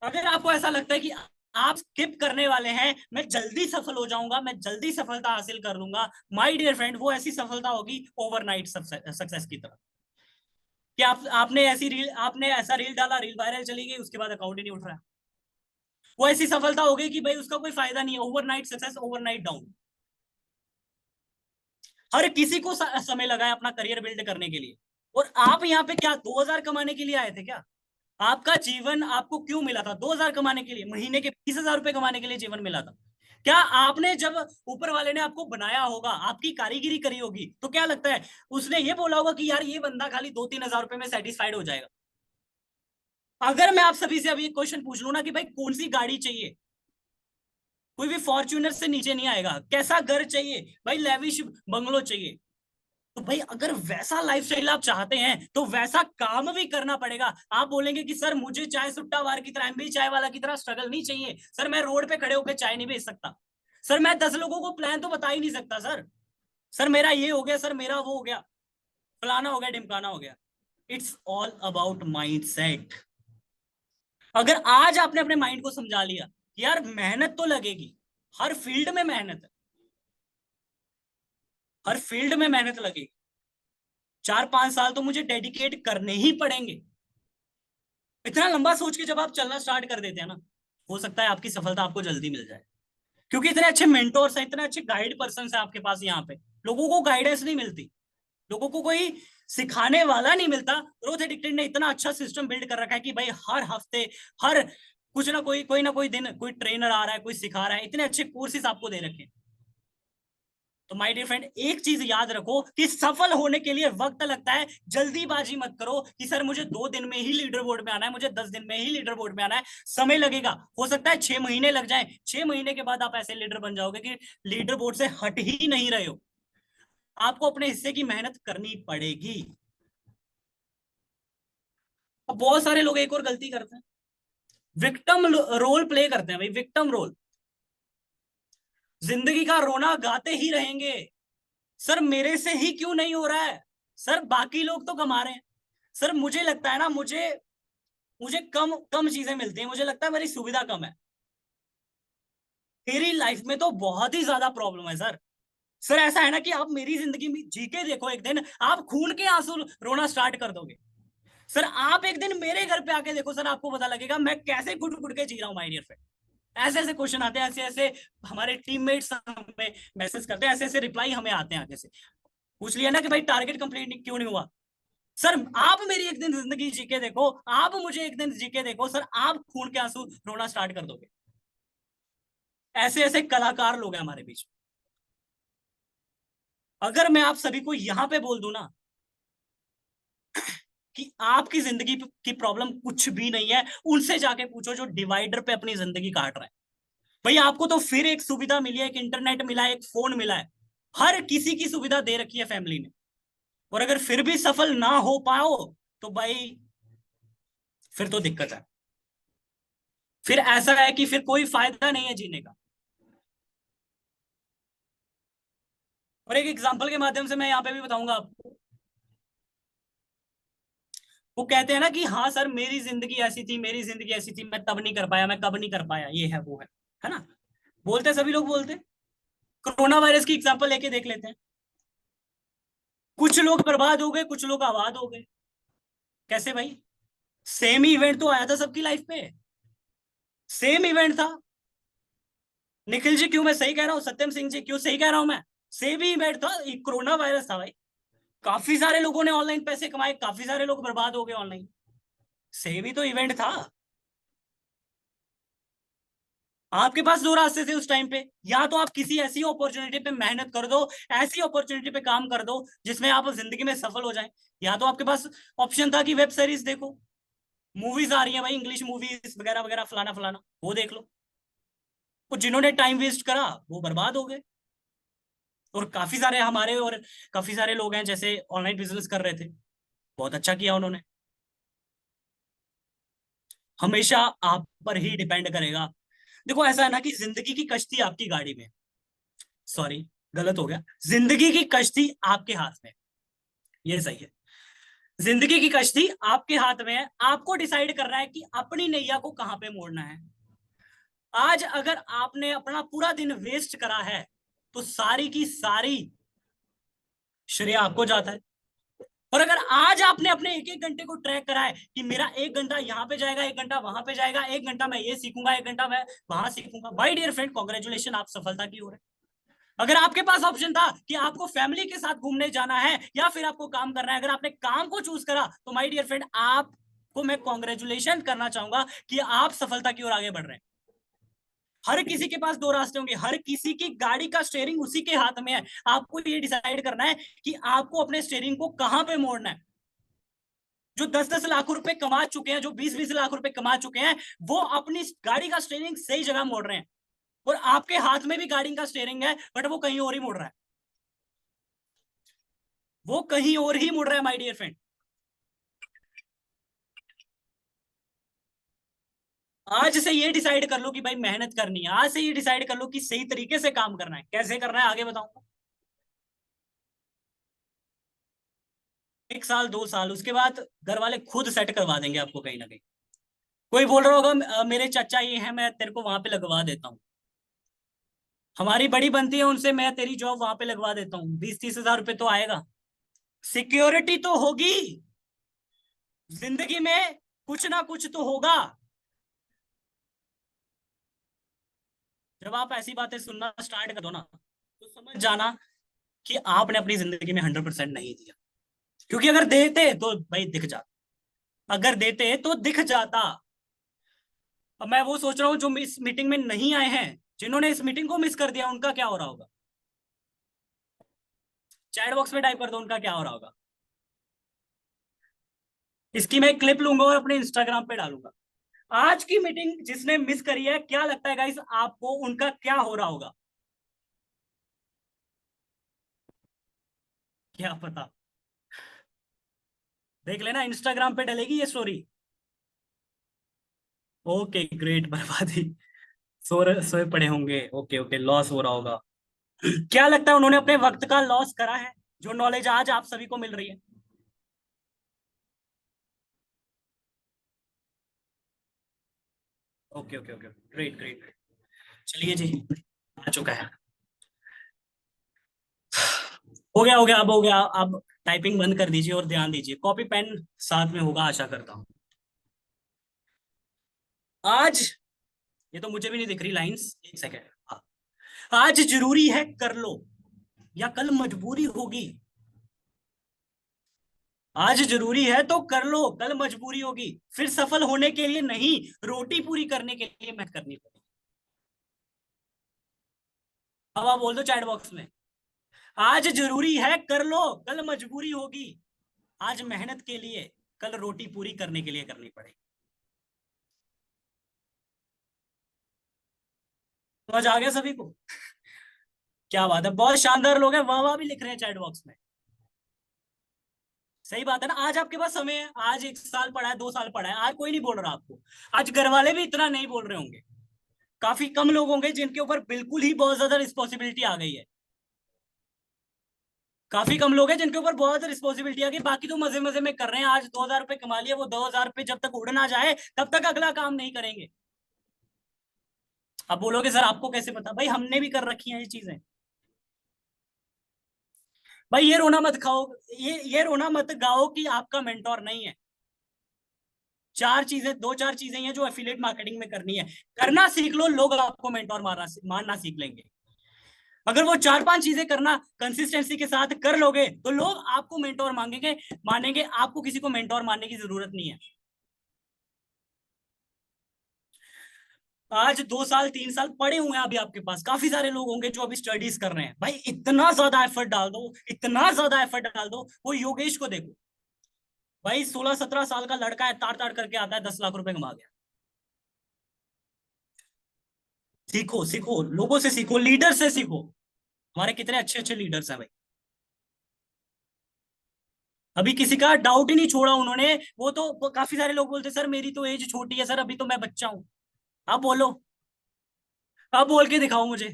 अगर आपको ऐसा लगता है कि आप स्किप करने वाले हैं, मैं जल्दी सफल हो जाऊंगा, मैं जल्दी सफलता हासिल कर लूंगा, माय डियर फ्रेंड, वो ऐसी सफलता होगी ओवरनाइट सक्सेस की तरह। कि आपने ऐसा रील डाला, रील वायरल चली गई, उसके बाद अकाउंट ही नहीं उठ रहा। वो ऐसी सफलता हो गई कि भाई उसका कोई फायदा नहीं है, ओवरनाइट सक्सेस, ओवरनाइट डाउन। हर किसी को समय लगा है अपना करियर बिल्ड करने के लिए, और आप यहाँ पे क्या 2000 कमाने के लिए आए थे क्या? आपका जीवन आपको क्यों मिला था? 2000 कमाने के लिए, महीने के 20,000 रुपए कमाने के लिए जीवन मिला था क्या? आपने जब ऊपर वाले ने आपको बनाया होगा, आपकी कारीगिरी करी होगी, तो क्या लगता है उसने ये बोला होगा कि यार ये बंदा खाली 2-3 हजार रुपए में सेटिस्फाइड हो जाएगा? अगर मैं आप सभी से अभी एक क्वेश्चन पूछ लूं ना कि भाई कौन सी गाड़ी चाहिए, कोई भी फॉर्च्यूनर से नीचे नहीं आएगा। कैसा घर चाहिए भाई? लेविश बंगलो चाहिए। तो भाई अगर वैसा लाइफस्टाइल आप चाहते हैं तो वैसा काम भी करना पड़ेगा। आप बोलेंगे कि सर मुझे चाय सुट्टा वार की तरह, एमबी चाय वाला की तरह स्ट्रगल नहीं चाहिए सर, मैं रोड पे खड़े होकर चाय नहीं बेच सकता सर, मैं 10 लोगों को प्लान तो बता ही नहीं सकता सर, सर मेरा ये हो गया, सर मेरा वो हो गया, फलाना हो गया, ढिमकाना हो गया। It's all about mind set. अगर आज आपने अपने माइंड को समझा लिया कि यार मेहनत तो लगेगी, हर फील्ड में मेहनत है, हर फील्ड में मेहनत लगेगी, 4-5 साल तो मुझे डेडिकेट करने ही पड़ेंगे। इतना लंबा सोच के जब आप चलना स्टार्ट कर देते हैं ना, हो सकता है आपकी सफलता आपको जल्दी मिल जाए, क्योंकि इतने अच्छे मेंटोर्स हैं, इतने अच्छे गाइड पर्सन हैं आपके पास। यहाँ पे लोगों को गाइडेंस नहीं मिलती, लोगों को कोई सिखाने वाला नहीं मिलता। ग्रोथ एडिक्टेड ने इतना अच्छा सिस्टम बिल्ड कर रखा है कि भाई हर हफ्ते, हर कुछ ना कोई दिन कोई ट्रेनर आ रहा है, कोई सिखा रहा है, इतने अच्छे कोर्सेज आपको दे रखे हैं। तो माय डियर फ्रेंड, एक चीज याद रखो कि सफल होने के लिए वक्त लगता है। जल्दीबाजी मत करो कि सर मुझे 2 दिन में ही लीडर बोर्ड में आना है, मुझे 10 दिन में ही लीडर बोर्ड में आना है। समय लगेगा, हो सकता है 6 महीने लग जाए। 6 महीने के बाद आप ऐसे लीडर बन जाओगे कि लीडर बोर्ड से हट ही नहीं रहे हो। आपको अपने हिस्से की मेहनत करनी पड़ेगी। अब बहुत सारे लोग एक और गलती करते हैं, विक्टिम रोल प्ले करते हैं। भाई विक्टिम रोल, जिंदगी का रोना गाते ही रहेंगे। सर मेरे से ही क्यों नहीं हो रहा है? सर बाकी लोग तो कमा रहे हैं। सर मुझे लगता है ना, मुझे मुझे कम कम चीजें मिलती हैं, मुझे लगता है मेरी सुविधा कम है। मेरी लाइफ में तो बहुत ही ज्यादा प्रॉब्लम है सर। सर ऐसा है ना कि आप मेरी जिंदगी में जी के देखो, एक दिन आप खून के आंसू रोना स्टार्ट कर दोगे। सर आप एक दिन मेरे घर पे आके देखो, सर आपको पता लगेगा मैं कैसे घुट घुट के जी रहा हूँ माय डियर फ्रेंड। ऐसे ऐसे क्वेश्चन आते हैं, ऐसे ऐसे हमारे टीममेट्स हमें मैसेज करते हैं, ऐसे ऐसे रिप्लाई हमें आते हैं आगे से। पूछ लिया ना कि भाई टारगेट कंप्लीट क्यों नहीं हुआ? सर आप मेरी एक दिन जिंदगी जी के देखो, आप मुझे एक दिन जी के देखो, सर आप खून के आंसू रोना स्टार्ट कर दोगे। ऐसे ऐसे कलाकार लोग हैं हमारे बीच। अगर मैं आप सभी को यहां पे बोल दूं ना कि आपकी जिंदगी की प्रॉब्लम कुछ भी नहीं है, उनसे जाके पूछो जो डिवाइडर पे अपनी जिंदगी काट रहा है। भाई आपको तो फिर एक सुविधा मिली है, एक इंटरनेट मिला है, एक फोन मिला है, हर किसी की सुविधा दे रखी है फैमिली ने, और अगर फिर भी सफल ना हो पाओ तो भाई फिर तो दिक्कत है। फिर ऐसा है कि फिर कोई फायदा नहीं है जीने का। और एक एग्जांपल के माध्यम से मैं यहाँ पे भी बताऊंगा आपको। वो कहते हैं ना कि हाँ सर मेरी जिंदगी ऐसी थी, मेरी जिंदगी ऐसी थी, मैं तब नहीं कर पाया, मैं कब नहीं कर पाया, ये है वो है ना? बोलते सभी लोग बोलते। कोरोना वायरस की एग्जांपल लेके देख लेते हैं। कुछ लोग बर्बाद हो गए, कुछ लोग आबाद हो गए। कैसे भाई? सेम ही इवेंट तो आया था सबकी लाइफ पे, सेम इवेंट था। निखिल जी क्यों मैं सही कह रहा हूँ, सत्यम सिंह जी क्यों सही कह रहा हूं मैं? सेम ही इवेंट था, कोरोना वायरस था भाई। काफी सारे लोगों ने ऑनलाइन पैसे कमाए, काफी सारे लोग बर्बाद हो गए ऑनलाइन। सेम ही तो इवेंट था। आपके पास दो रास्ते थे उस टाइम पे, या तो आप किसी ऐसी अपॉर्चुनिटी पे मेहनत कर दो, ऐसी अपॉर्चुनिटी पे काम कर दो जिसमें आप जिंदगी में सफल हो जाएं, या तो आपके पास ऑप्शन था कि वेब सीरीज देखो, मूवीज आ रही है भाई, इंग्लिश मूवीज वगैरह वगैरह, फलाना फलाना, वो देख लो। तो जिन्होंने टाइम वेस्ट करा वो बर्बाद हो गए। और काफी सारे हमारे और काफी सारे लोग हैं जैसे ऑनलाइन बिजनेस कर रहे थे, बहुत अच्छा किया उन्होंने। हमेशा आप पर ही डिपेंड करेगा। देखो ऐसा है ना कि जिंदगी की कश्ती आपकी गाड़ी में, सॉरी गलत हो गया, जिंदगी की कश्ती आपके हाथ में, ये सही है। जिंदगी की कश्ती आपके हाथ में है, आपको डिसाइड करना है कि अपनी नैया को कहां पे मोड़ना है। आज अगर आपने अपना पूरा दिन वेस्ट करा है तो सारी की सारी श्रेय आपको जाता है। और अगर आज आपने अपने एक एक घंटे को ट्रैक करा है कि मेरा 1 घंटा यहाँ पे जाएगा, 1 घंटा वहां पे जाएगा, 1 घंटा मैं ये सीखूंगा, 1 घंटा मैं वहां सीखूंगा, भाई डियर फ्रेंड कॉन्ग्रेचुलेशन, आप सफलता की ओर है। अगर आपके पास ऑप्शन था कि आपको फैमिली के साथ घूमने जाना है या फिर आपको काम करना है, अगर आपने काम को चूज करा, तो माय डियर फ्रेंड, आपको मैं कॉन्ग्रेचुलेशन करना चाहूंगा कि आप सफलता की ओर आगे बढ़ रहे हैं। हर किसी के पास दो रास्ते होंगे, हर किसी की गाड़ी का स्टेयरिंग उसी के हाथ में है। आपको ये डिसाइड करना है कि आपको अपने स्टेयरिंग को कहां पे मोड़ना है। जो 10-10 लाख रुपए कमा चुके हैं, जो 20-20 लाख रुपए कमा चुके हैं, वो अपनी गाड़ी का स्टेयरिंग सही जगह मोड़ रहे हैं। और आपके हाथ में भी गाड़ी का स्टेयरिंग है, बट वो कहीं और ही मुड़ रहा है, वो कहीं और ही मुड़ रहा है माय डियर फ्रेंड। आज से ये डिसाइड कर लो कि भाई मेहनत करनी है, आज से ये डिसाइड कर लो कि सही तरीके से काम करना है। कैसे करना है आगे बताऊंगा। 1 साल 2 साल उसके बाद घर वाले खुद सेट करवा देंगे आपको कहीं ना कहीं। कोई बोल रहा होगा मेरे चाचा ये हैं, मैं तेरे को वहां पे लगवा देता हूँ, हमारी बड़ी बनती है उनसे, मैं तेरी जॉब वहां पे लगवा देता हूँ, 20-30 हजार रुपए तो आएगा। सिक्योरिटी तो होगी, जिंदगी में कुछ ना कुछ तो होगा। जब आप ऐसी बातें सुनना स्टार्ट कर दो ना, तो समझ जाना कि आपने अपनी जिंदगी में 100% नहीं दिया। क्योंकि अगर देते तो भाई दिख जाता, अगर देते तो दिख जाता। अब मैं वो सोच रहा हूँ जो इस मीटिंग में नहीं आए हैं, जिन्होंने इस मीटिंग को मिस कर दिया, उनका क्या हो रहा होगा। चैट बॉक्स में टाइप कर दो उनका क्या हो रहा होगा। इसकी मैं क्लिप लूंगा और अपने इंस्टाग्राम पे डालूंगा। आज की मीटिंग जिसने मिस करी है, क्या लगता है गाइस आपको उनका क्या हो रहा होगा। क्या पता, देख लेना इंस्टाग्राम पे डलेगी ये स्टोरी। ओके ग्रेट, बर्बादी, सोए पड़े होंगे, ओके ओके, लॉस हो रहा होगा। क्या लगता है उन्होंने अपने वक्त का लॉस करा है, जो नॉलेज आज आप सभी को मिल रही है। Okay okay okay, great great. चलिए जी, आ चुका है। हो गया, अब हो गया। अब टाइपिंग बंद कर दीजिए और ध्यान दीजिए, कॉपी पेन साथ में होगा आशा करता हूँ। आज, ये तो मुझे भी नहीं दिख रही लाइंस, एक सेकेंड। हाँ, आज जरूरी है कर लो, या कल मजबूरी होगी। आज जरूरी है तो कर लो, कल मजबूरी होगी। फिर सफल होने के लिए नहीं, रोटी पूरी करने के लिए मेहनत करनी पड़ेगी। अब आप बोल दो चैट बॉक्स में, आज जरूरी है कर लो, कल मजबूरी होगी। आज मेहनत के लिए, कल रोटी पूरी करने के लिए करनी पड़ेगी। समझ आ गया सभी को। क्या बात है, बहुत शानदार लोग हैं, वाह वाह भी लिख रहे हैं चैट बॉक्स में। सही बात है ना, आज आपके पास समय है, आज 1 साल पड़ा है, 2 साल पड़ा है, आज कोई नहीं बोल रहा आपको। आज घर वाले भी इतना नहीं बोल रहे होंगे। काफी कम लोग होंगे जिनके ऊपर बिल्कुल ही बहुत ज्यादा रिस्पॉन्सिबिलिटी आ गई है। काफी कम लोग हैं जिनके ऊपर बहुत रिस्पॉन्सिबिलिटी आ गई, बाकी तो मजे मजे में कर रहे हैं। आज 2,000 रुपए कमा लिया, वो 2,000 रुपए जब तक उड़ ना जाए तब तक अगला काम नहीं करेंगे। अब बोलोगे सर आपको कैसे पता, भाई हमने भी कर रखी है ये चीजें। भाई ये रोना मत खाओ, ये रोना मत गाओ कि आपका मेंटोर नहीं है। चार चीजें, दो चार चीजें हैं जो एफिलिएट मार्केटिंग में करनी है। करना सीख लो, लोग आपको मेंटोर मानना सीख लेंगे। अगर वो 4-5 चीजें करना कंसिस्टेंसी के साथ कर लोगे, तो लोग आपको मेंटोर मांगेंगे, मानेंगे। आपको किसी को मेंटोर मानने की जरूरत नहीं है। आज 2 साल 3 साल पड़े हुए हैं, अभी आपके पास काफी सारे लोग होंगे जो अभी स्टडीज कर रहे हैं। भाई इतना ज्यादा एफर्ट डाल दो, इतना ज्यादा एफर्ट डाल दो। वो योगेश को देखो, भाई 16-17 साल का लड़का है, ताड़ ताड़ करके आता है, 10 लाख रुपए कमा गया। सीखो सीखो, लोगों से सीखो, लीडर से सीखो। हमारे कितने अच्छे अच्छे लीडर्स हैं भाई। अभी किसी का डाउट ही नहीं छोड़ा उन्होंने। वो काफी सारे लोग बोलते सर मेरी तो एज छोटी है, सर अभी तो मैं बच्चा हूं। अब बोलो, अब बोल के दिखाओ मुझे।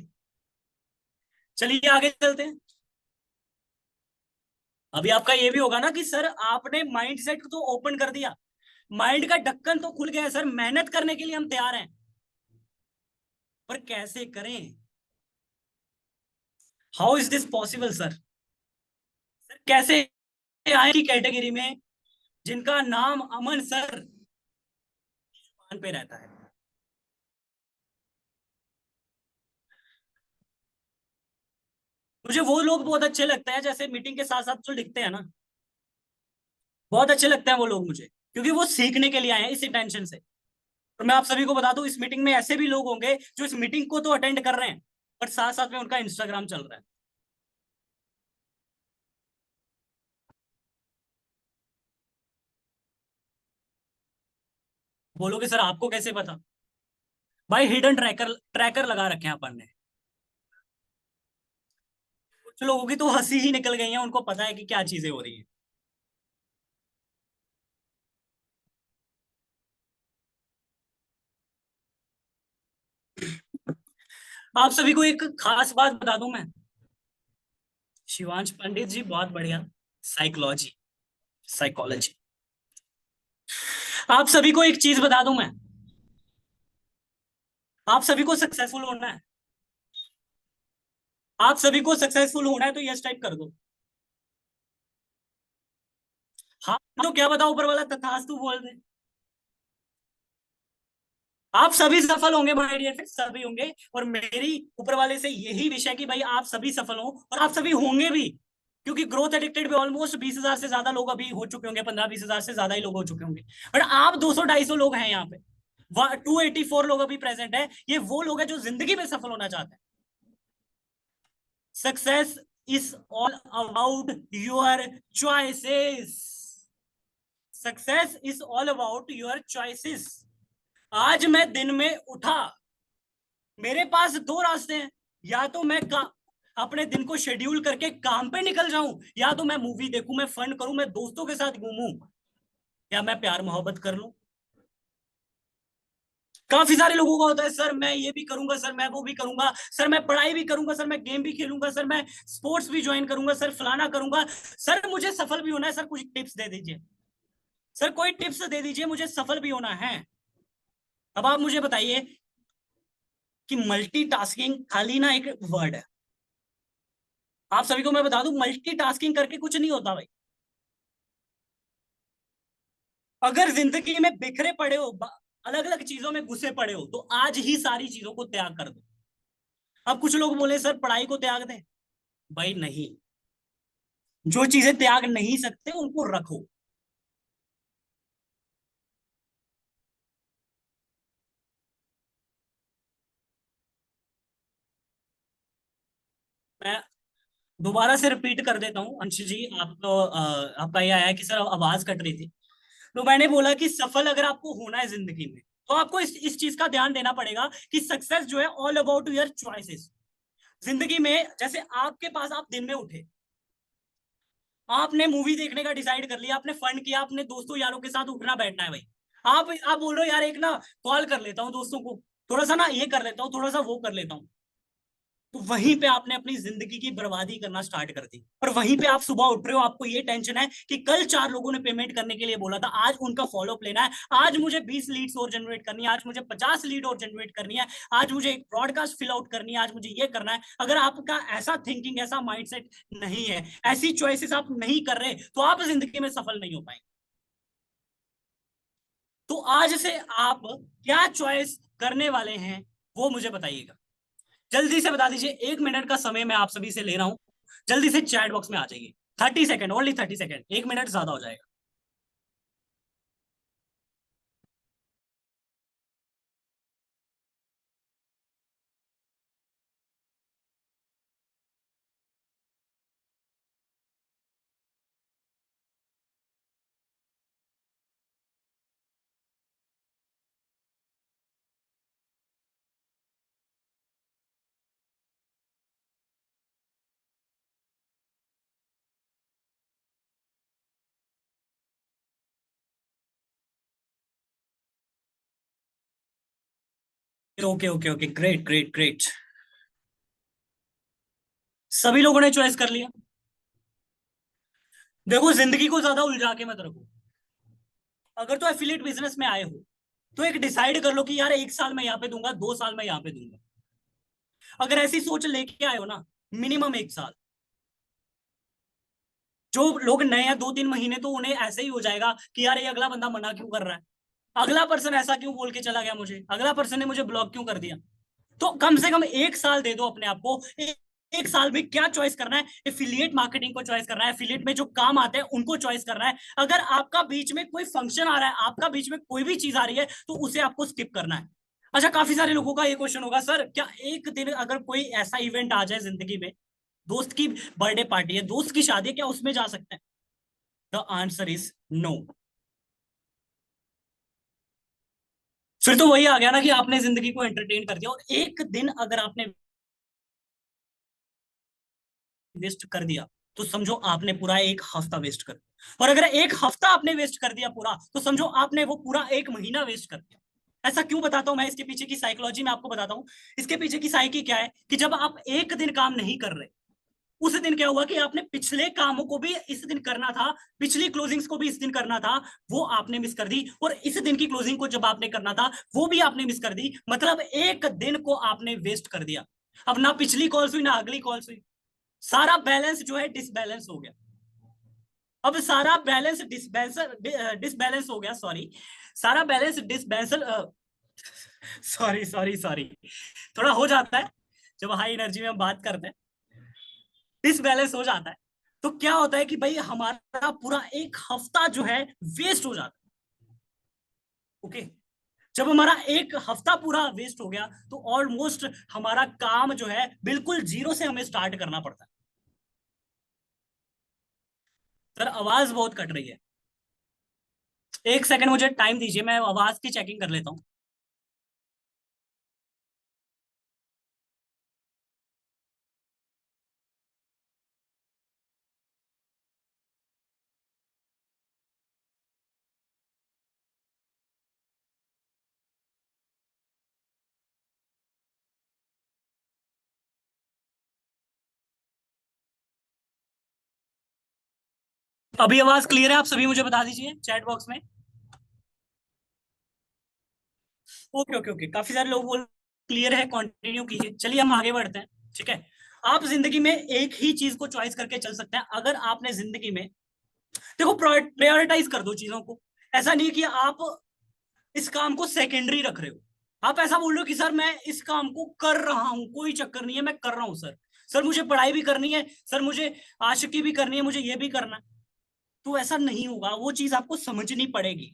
चलिए आगे चलते हैं। अभी आपका ये भी होगा ना कि सर आपने माइंड सेट तो ओपन कर दिया, माइंड का ढक्कन तो खुल गया है, सर मेहनत करने के लिए हम तैयार हैं, पर कैसे करें। How is this possible sir. Sir कैसे आए की कैटेगरी में जिनका नाम अमन सर मान पे रहता है। मुझे वो लोग बहुत अच्छे लगते हैं जैसे मीटिंग के साथ साथ जो लिखते हैं ना, बहुत अच्छे लगते हैं वो लोग मुझे, क्योंकि वो सीखने के लिए आए हैं इस इंटेंशन से। और मैं आप सभी को बता दूं, इस मीटिंग में ऐसे भी लोग होंगे जो इस मीटिंग को तो अटेंड कर रहे हैं, पर साथ साथ में उनका इंस्टाग्राम चल रहा है। बोलोगे सर आपको कैसे पता? भाई हिडन ट्रैकर ट्रैकर लगा रखे हैं अपन ने। कुछ लोगों की तो हंसी ही निकल गई है, उनको पता है कि क्या चीजें हो रही है। आप सभी को एक खास बात बता दूं मैं। शिवांश पंडित जी बहुत बढ़िया। Psychology, psychology. आप सभी को एक चीज बता दूं मैं। आप सभी को सक्सेसफुल होना है। आप सभी को सक्सेसफुल होना है तो यस टाइप कर दो। हाँ तो क्या बताओ, ऊपर वाला तथास्तु बोल दे। आप सभी सफल होंगे माय डियर फ्रेंड्स, सभी होंगे। और मेरी ऊपर वाले से यही विषय कि भाई आप सभी सफल हो और आप सभी होंगे भी। क्योंकि ग्रोथ एडिक्टेड पे ऑलमोस्ट 20,000 से ज्यादा लोग अभी हो चुके होंगे, 15-20,000 से ज्यादा ही लोग हो चुके होंगे। बट आप 200-250 लोग हैं यहाँ पे। 284 लोग अभी प्रेजेंट है। ये वो लोग हैं जो जिंदगी में सफल होना चाहते हैं। Success is all about your choices. Success is all about your choices. आज मैं दिन में उठा, मेरे पास दो रास्ते हैं। या तो मैं अपने दिन को शेड्यूल करके काम पे निकल जाऊं, या तो मैं मूवी देखूं, मैं फन करूं, मैं दोस्तों के साथ घूमूं, या मैं प्यार मोहब्बत कर लूं। काफी सारे लोगों का होता है, सर मैं ये भी करूंगा, सर मैं वो भी करूंगा, सर मैं पढ़ाई भी करूंगा, सर मैं गेम भी खेलूंगा, सर मैं स्पोर्ट्स भी ज्वाइन करूंगा, सर फलाना करूंगा। सर मुझे सफल भी होना है, सर कुछ टिप्स दे दीजिए। सर कोई टिप्स दे दीजिए, मुझे सफल भी होना है। अब आप मुझे बताइए कि मल्टीटास्किंग खाली ना एक वर्ड है। आप सभी को मैं बता दूं, मल्टीटास्किंग करके कुछ नहीं होता भाई। अगर जिंदगी में बिखरे पड़े हो, अलग अलग चीजों में घुसे पड़े हो, तो आज ही सारी चीजों को त्याग कर दो। अब कुछ लोग बोले सर पढ़ाई को त्याग दें। भाई नहीं, जो चीजें त्याग नहीं सकते उनको रखो। मैं दोबारा से रिपीट कर देता हूँ अंश जी, आपको आपका ये आया कि सर आवाज कट रही थी। तो मैंने बोला कि सफल अगर आपको होना है जिंदगी में, तो आपको इस चीज का ध्यान देना पड़ेगा कि सक्सेस जो है ऑल अबाउट योर चॉइसेस। जिंदगी में जैसे आपके पास, आप दिन में उठे, आपने मूवी देखने का डिसाइड कर लिया, आपने फंड किया, आपने दोस्तों यारों के साथ उठना बैठना है भाई। आप बोल रहे हो यार एक ना कॉल कर लेता हूँ दोस्तों को, थोड़ा सा ना ये कर लेता हूँ, थोड़ा सा वो कर लेता हूँ। तो वहीं पे आपने अपनी जिंदगी की बर्बादी करना स्टार्ट कर दी। और वहीं पे आप सुबह उठ रहे हो, आपको ये टेंशन है कि कल 4 लोगों ने पेमेंट करने के लिए बोला था, आज उनका फॉलोअप लेना है, आज मुझे 20 लीड्स और जनरेट करनी है, आज मुझे 50 लीड और जनरेट करनी है, आज मुझे एक ब्रॉडकास्ट फिल आउट करनी है, आज मुझे ये करना है। अगर आपका ऐसा थिंकिंग, ऐसा माइंडसेट नहीं है, ऐसी चॉइसेस आप नहीं कर रहे, तो आप जिंदगी में सफल नहीं हो पाएंगे। तो आज से आप क्या चॉइस करने वाले हैं, वो मुझे बताइएगा। जल्दी से बता दीजिए, 1 मिनट का समय मैं आप सभी से ले रहा हूं। जल्दी से चैट बॉक्स में आ जाइए। 30 सेकेंड, ओनली 30 सेकेंड, 1 मिनट ज्यादा हो जाएगा। Okay okay okay, great great great. सभी लोगों ने चॉइस कर लिया। देखो जिंदगी को ज्यादा उलझा के मत रखो। अगर तो एफिलिएट बिजनेस में आए हो, तो एक डिसाइड कर लो कि यार 1 साल मैं यहाँ पे दूंगा, 2 साल मैं यहाँ पे दूंगा। अगर ऐसी सोच लेके आए हो ना, मिनिमम 1 साल। जो लोग नए हैं 2-3 महीने, तो उन्हें ऐसे ही हो जाएगा कि यार ये अगला बंदा मना क्यों कर रहा है, अगला पर्सन ऐसा क्यों बोल के चला गया, मुझे अगला पर्सन ने मुझे ब्लॉक क्यों कर दिया। तो कम से कम 1 साल दे दो अपने आप को। एक साल में क्या चॉइस करना है? एफिलिएट मार्केटिंग को चॉइस करना है, एफिलिएट में जो काम आते हैं उनको चॉइस करना है। अगर आपका बीच में कोई फंक्शन आ रहा है, आपका बीच में कोई भी चीज आ रही है, तो उसे आपको स्किप करना है। अच्छा, काफी सारे लोगों का ये क्वेश्चन होगा, सर क्या एक दिन अगर कोई ऐसा इवेंट आ जाए जिंदगी में, दोस्त की बर्थडे पार्टी है, दोस्त की शादी है, क्या उसमें जा सकते हैं? The answer is no. फिर तो वही आ गया ना कि आपने जिंदगी को एंटरटेन कर दिया। और एक दिन अगर आपने वेस्ट कर दिया, तो समझो आपने पूरा एक हफ्ता वेस्ट कर दिया। और अगर एक हफ्ता आपने वेस्ट कर दिया पूरा, तो समझो आपने वो पूरा एक महीना वेस्ट कर दिया। ऐसा क्यों बताता हूं मैं, इसके पीछे की साइकोलॉजी में आपको बताता हूं। इसके पीछे की साइकी क्या है कि जब आप एक दिन काम नहीं कर रहे, उस दिन क्या हुआ कि आपने पिछले कामों को भी इस दिन करना था, पिछली क्लोजिंग्स को भी इस दिन करना था, वो आपने मिस कर दी। और इस दिन की क्लोजिंग को जब आपने करना था, वो भी आपने मिस कर दी। मतलब एक दिन को आपने वेस्ट कर दिया। अब ना पिछली कॉल्स हुई, ना अगली कॉल्स हुई। सारा बैलेंस जो है डिसबैलेंस हो गया। अब सारा बैलेंस डिसबैलेंस हो गया, सॉरी। सारा balance disbalance, sorry sorry sorry, थोड़ा हो जाता है जब हाई एनर्जी में हम बात करते हैं, डिसबैलेंस हो जाता है। तो क्या होता है कि भाई हमारा पूरा एक हफ्ता जो है वेस्ट हो जाता है। ओके, जब हमारा एक हफ्ता पूरा वेस्ट हो गया, तो ऑलमोस्ट हमारा काम जो है बिल्कुल जीरो से हमें स्टार्ट करना पड़ता है। सर आवाज बहुत कट रही है। एक सेकंड मुझे टाइम दीजिए, मैं आवाज की चेकिंग कर लेता हूँ। अभी आवाज क्लियर है? आप सभी मुझे बता दीजिए चैट बॉक्स में। ओके ओके ओके, काफी सारे लोग बोल क्लियर है, कंटिन्यू कीजिए। चलिए हम आगे बढ़ते हैं। ठीक है, आप जिंदगी में एक ही चीज को चॉइस करके चल सकते हैं। अगर आपने जिंदगी में, देखो, प्रायोरिटाइज कर दो चीजों को। ऐसा नहीं कि आप इस काम को सेकेंडरी रख रहे हो। आप ऐसा बोल रहे हो कि सर मैं इस काम को कर रहा हूं, कोई चक्कर नहीं है, मैं कर रहा हूं सर। सर मुझे पढ़ाई भी करनी है, सर मुझे आशिकी भी करनी है, मुझे ये भी करना है। तो ऐसा नहीं होगा, वो चीज आपको समझनी पड़ेगी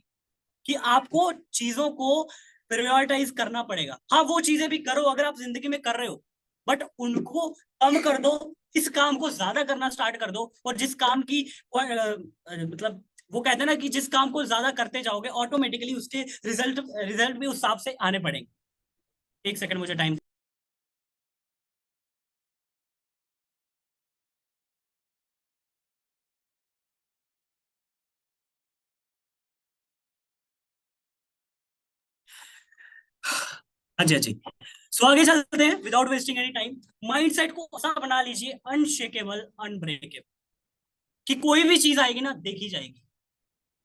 कि आपको चीजों को प्रायोरिटाइज करना पड़ेगा। हाँ, वो चीजें भी करो अगर आप जिंदगी में कर रहे हो, बट उनको कम कर दो, इस काम को ज्यादा करना स्टार्ट कर दो। और जिस काम की मतलब, वो कहते हैं ना कि जिस काम को ज्यादा करते जाओगे, ऑटोमेटिकली उसके रिजल्ट रिजल्ट भी उस हिसाब से आने पड़ेंगे। एक सेकंड मुझे टाइम। हाँ जी, हाँ जी। सो आगे चलते हैं without wasting any time. Mindset को ऐसा बना लीजिए, अनशेकेबल, अनब्रेकेबल, कि कोई भी चीज आएगी ना, देखी जाएगी।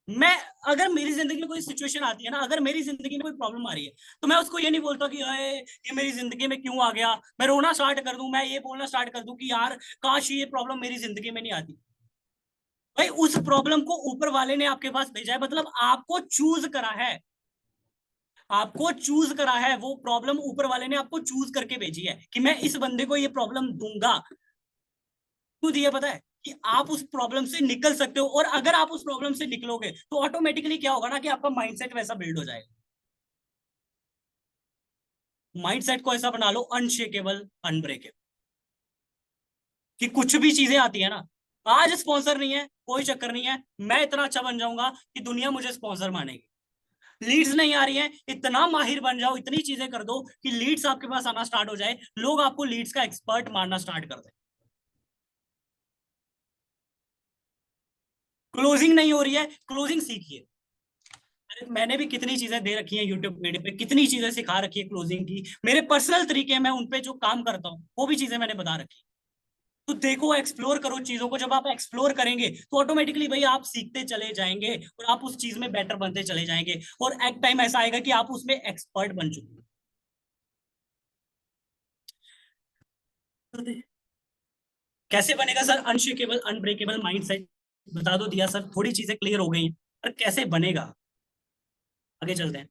मैं, अगर मेरी जिंदगी में कोई सिचुएशन आती है ना, अगर मेरी जिंदगी में कोई प्रॉब्लम आ रही है, तो मैं उसको ये नहीं बोलता कि अरे ये मेरी जिंदगी में क्यों आ गया, मैं रोना स्टार्ट कर दूं, मैं ये बोलना स्टार्ट कर दूं कि यार काश ये प्रॉब्लम मेरी जिंदगी में नहीं आती। भाई उस प्रॉब्लम को ऊपर वाले ने आपके पास भेजा है, मतलब आपको चूज करा है। आपको चूज करा है, वो प्रॉब्लम ऊपर वाले ने आपको चूज करके भेजी है कि मैं इस बंदे को ये प्रॉब्लम दूंगा। क्यों दिया पता है? कि आप उस प्रॉब्लम से निकल सकते हो। और अगर आप उस प्रॉब्लम से निकलोगे, तो ऑटोमेटिकली क्या होगा ना कि आपका माइंडसेट वैसा बिल्ड हो जाएगा। माइंडसेट को ऐसा बना लो, अनशेकेबल, अनब्रेकेबल, कि कुछ भी चीजें आती है ना, आज स्पॉन्सर नहीं है, कोई चक्कर नहीं है, मैं इतना अच्छा बन जाऊंगा कि दुनिया मुझे स्पॉन्सर मानेगी। लीड्स नहीं आ रही है, इतना माहिर बन जाओ, इतनी चीजें कर दो कि लीड्स आपके पास आना स्टार्ट हो जाए, लोग आपको लीड्स का एक्सपर्ट मानना स्टार्ट कर दे। क्लोजिंग नहीं हो रही है, क्लोजिंग सीखिए। अरे मैंने भी कितनी चीजें दे रखी हैं यूट्यूब वीडियो पे, कितनी चीजें सिखा रखी है क्लोजिंग की। मेरे पर्सनल तरीके हैं, मैं उन पे जो काम करता हूँ वो भी चीजें मैंने बता रखी। तो देखो, एक्सप्लोर करो चीजों को। जब आप एक्सप्लोर करेंगे, तो ऑटोमेटिकली भाई आप सीखते चले जाएंगे, और आप उस चीज में बेटर बनते चले जाएंगे। और एक टाइम ऐसा आएगा कि आप उसमें एक्सपर्ट बन चुके हो। कैसे बनेगा सर अनशेकेबल, अनब्रेकेबल माइंडसेट? बता दो दिया सर, थोड़ी चीजें क्लियर हो गई, पर कैसे बनेगा? आगे चलते हैं।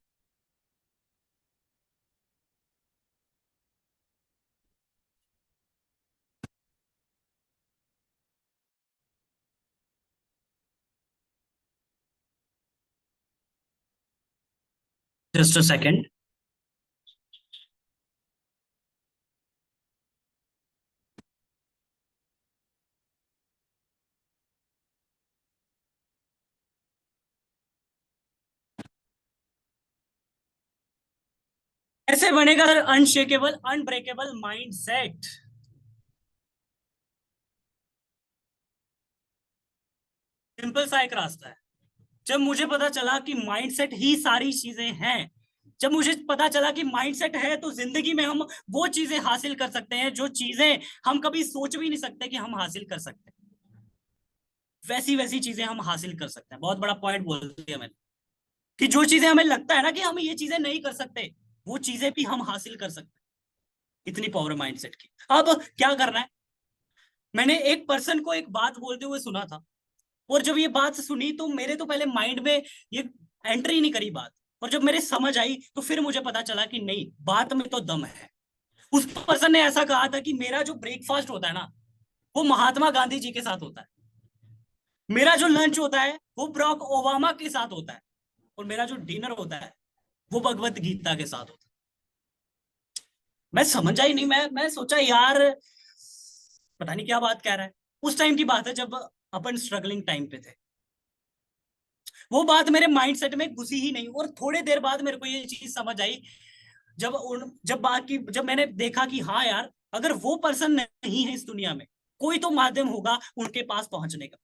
Just a second. ऐसे बनेगा अनशेकेबल अनब्रेकेबल माइंडसेट। सिंपल सा एक रास्ता है। जब मुझे पता चला कि माइंडसेट ही सारी चीजें हैं, जब मुझे पता चला कि माइंडसेट है तो जिंदगी में हम वो चीजें हासिल कर सकते हैं जो चीजें हम कभी सोच भी नहीं सकते कि हम हासिल कर सकते हैं, वैसी वैसी चीजें हम हासिल कर सकते हैं। बहुत बड़ा पॉइंट बोल दिया मैंने कि जो चीजें हमें लगता है ना कि हम ये चीजें नहीं कर सकते, वो चीजें भी हम हासिल कर सकते हैं। इतनी पावर माइंडसेट की। अब क्या करना है, मैंने एक पर्सन को एक बात बोलते हुए सुना था, और जब ये बात सुनी तो मेरे तो पहले माइंड में ये एंट्री नहीं करी बात, और जब मेरे समझ आई तो फिर मुझे पता चला कि नहीं, बात में तो दम है। उस पर्सन ने ऐसा कहा था कि मेरा जो ब्रेकफास्ट होता है ना, वो महात्मा गांधी जी के साथ होता है। मेरा जो लंच होता है वो बराक ओबामा के साथ होता है। और मेरा जो डिनर होता है वो भगवत गीता के साथ होता है। मैं समझ आई नहीं, मैं सोचा यार पता नहीं क्या बात कह रहा है। उस टाइम की बात है जब अपन स्ट्रगलिंग टाइम पे थे। वो बात मेरे माइंडसेट में घुसी ही नहीं, और थोड़े देर बाद मेरे को ये चीज समझ आई। जब मैंने देखा कि हाँ यार, अगर वो पर्सन नहीं है इस दुनिया में, कोई तो माध्यम होगा उनके पास पहुंचने का,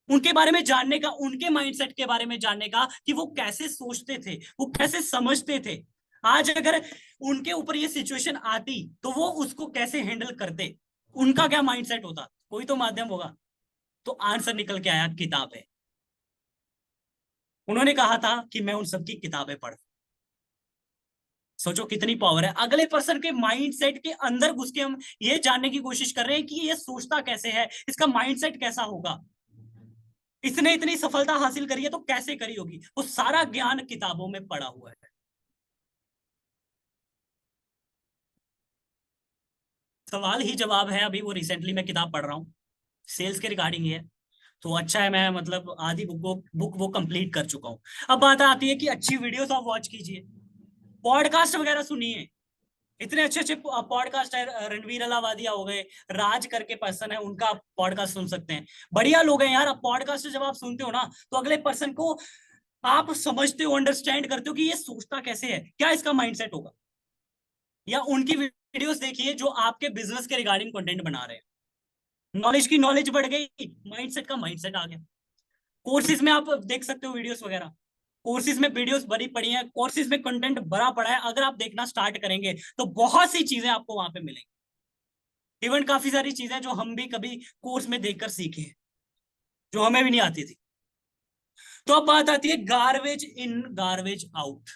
उनके बारे में जानने का, उनके माइंडसेट के बारे में जानने का कि वो कैसे सोचते थे, वो कैसे समझते थे। आज अगर उनके ऊपर ये सिचुएशन आती तो वो उसको कैसे हैंडल करते, उनका क्या माइंडसेट होता, कोई तो माध्यम होगा। तो आंसर निकल के आया, किताब है। उन्होंने कहा था कि मैं उन सबकी किताबें पढ़। सोचो कितनी पावर है, अगले पर्सन के माइंडसेट के अंदर घुस के हम ये जानने की कोशिश कर रहे हैं कि ये सोचता कैसे है, इसका माइंडसेट कैसा होगा। इसने इतनी सफलता हासिल करी है तो कैसे करी होगी, वो सारा ज्ञान किताबों में पड़ा हुआ है। सवाल ही जवाब है। अभी वो रिसेंटली मैं किताब पढ़ रहा हूँ, सेल्स के रिगार्डिंग है। तो अच्छा है, मैं मतलब आधी बुक वो कंप्लीट कर चुका हूँ। अब बात आती है कि अच्छी वीडियोस आप वॉच कीजिए, पॉडकास्ट वगैरह सुनिए। इतने अच्छे अच्छे पॉडकास्ट है, रणवीर अलावादिया हो गए, राज करके पर्सन है, उनका पॉडकास्ट सुन सकते हैं। बढ़िया लोग हैं यार। अब पॉडकास्ट जब आप सुनते हो ना, तो अगले पर्सन को आप समझते हो, अंडरस्टैंड करते हो कि ये सोचता कैसे है, क्या इसका माइंडसेट होगा। या उनकी वीडियोस देखिए जो आपके बिजनेस के रिगार्डिंग कंटेंट बना रहे हैं। नॉलेज की नॉलेज बढ़ गई, माइंडसेट का माइंडसेट आ गया। कोर्सेज में आप देख सकते हो वीडियोस वगैरह, कोर्सेज में वीडियोस भरी पड़ी हैं, कोर्सेज में कंटेंट भरा पड़ा है। अगर आप देखना स्टार्ट करेंगे तो बहुत सी चीजें आपको वहां पे मिलेंगी। इवन काफी सारी चीजें जो हम भी कभी कोर्स में देखकर सीखे हैं, जो हमें भी नहीं आती थी। तो अब बात आती है garbage in garbage out.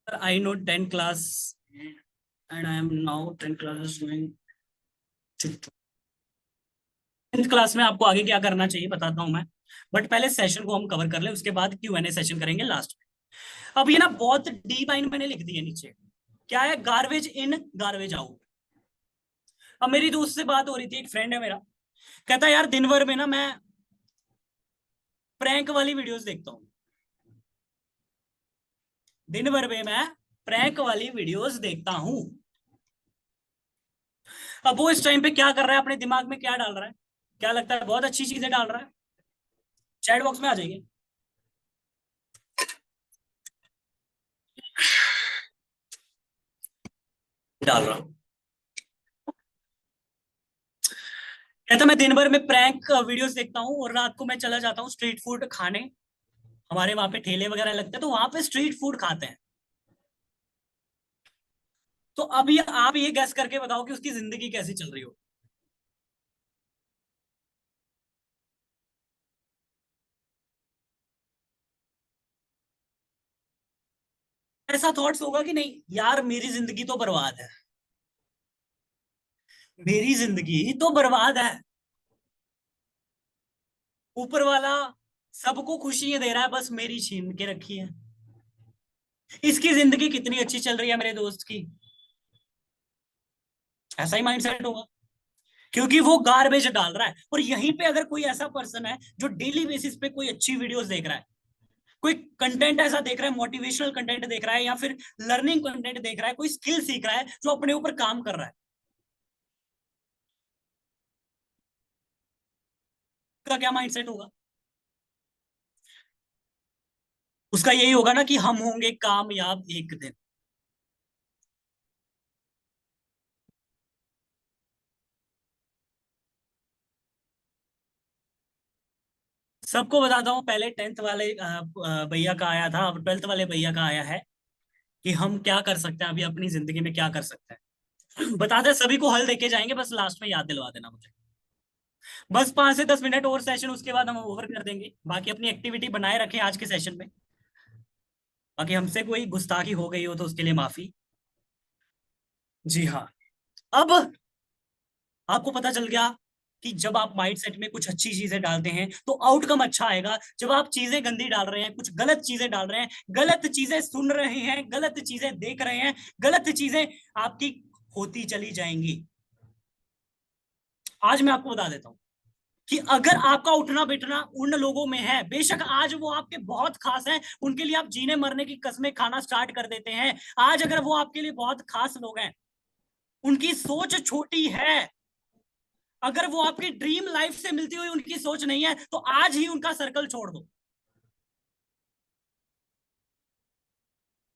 I know 10 class and I am now 10 class going. 10th class में आपको आगे क्या करना चाहिए बताता हूं मैं, बट पहले सेशन को हम कवर कर ले, उसके बाद Q&A सेशन करेंगे लास्ट में। अब ये ना बहुत डीप लाइन मैंने लिख दी है नीचे, क्या है, गार्बेज इन गार्बेज आउट। अब मेरी दोस्त से बात हो रही थी, एक फ्रेंड है मेरा, कहता है यार दिन भर में ना मैं प्रैंक वाली वीडियोस देखता हूँ। दिन भर में मैं प्रैंक वाली वीडियोस देखता हूँ। अब वो इस टाइम पे क्या कर रहा है, अपने दिमाग में क्या डाल रहा है, क्या लगता है, बहुत अच्छी चीजें डाल रहा है। चैट बॉक्स में आ जाइए। डाल रहा हूँ, कहता मैं दिन भर में प्रैंक वीडियोस देखता हूँ और रात को मैं चला जाता हूँ स्ट्रीट फूड खाने। हमारे वहां पे ठेले वगैरह लगते हैं तो वहां पे स्ट्रीट फूड खाते हैं। तो अब ये आप ये गैस करके बताओ कि उसकी जिंदगी कैसी चल रही हो। ऐसा थॉट्स होगा कि नहीं यार मेरी जिंदगी तो बर्बाद है, मेरी जिंदगी तो बर्बाद है। ऊपर वाला सबको खुशियां दे रहा है, बस मेरी छीन के रखी है। इसकी जिंदगी कितनी अच्छी चल रही है मेरे दोस्त की। ऐसा ही माइंडसेट होगा, क्योंकि वो गार्बेज डाल रहा है। और यहीं पे अगर कोई ऐसा पर्सन है जो डेली बेसिस पे कोई अच्छी वीडियोस देख रहा है, कोई कंटेंट ऐसा देख रहा है, मोटिवेशनल कंटेंट देख रहा है या फिर लर्निंग कंटेंट देख रहा है, कोई स्किल सीख रहा है जो अपने ऊपर काम कर रहा है, उसका क्या माइंडसेट होगा? उसका यही होगा ना कि हम होंगे कामयाब एक दिन। सबको बताता हूँ, पहले टेंथ वाले भैया का आया था, अब ट्वेल्थ वाले भैया का आया है कि हम क्या कर सकते हैं अभी अपनी जिंदगी में, क्या कर सकते हैं। बताते हैं, सभी को हल देके जाएंगे, बस लास्ट में याद दिलवा देना मुझे। बस 5 से 10 मिनट और सेशन, उसके बाद हम ओवर कर देंगे। बाकी अपनी एक्टिविटी बनाए रखें आज के सेशन में। बाकी हमसे कोई गुस्ताखी हो गई हो तो उसके लिए माफी। जी हाँ। अब आपको पता चल गया कि जब आप माइंड सेट में कुछ अच्छी चीजें डालते हैं तो आउटकम अच्छा आएगा। जब आप चीजें गंदी डाल रहे हैं, कुछ गलत चीजें डाल रहे हैं, गलत चीजें सुन रहे हैं, गलत चीजें देख रहे हैं, गलत चीजें आपकी होती चली जाएंगी। आज मैं आपको बता देता हूं कि अगर आपका उठना बैठना उन लोगों में है, बेशक आज वो आपके बहुत खास हैं, उनके लिए आप जीने मरने की कस्में खाना स्टार्ट कर देते हैं। आज अगर वो आपके लिए बहुत खास लोग हैं, उनकी सोच छोटी है, अगर वो आपकी ड्रीम लाइफ से मिलती हुई उनकी सोच नहीं है, तो आज ही उनका सर्कल छोड़ दो।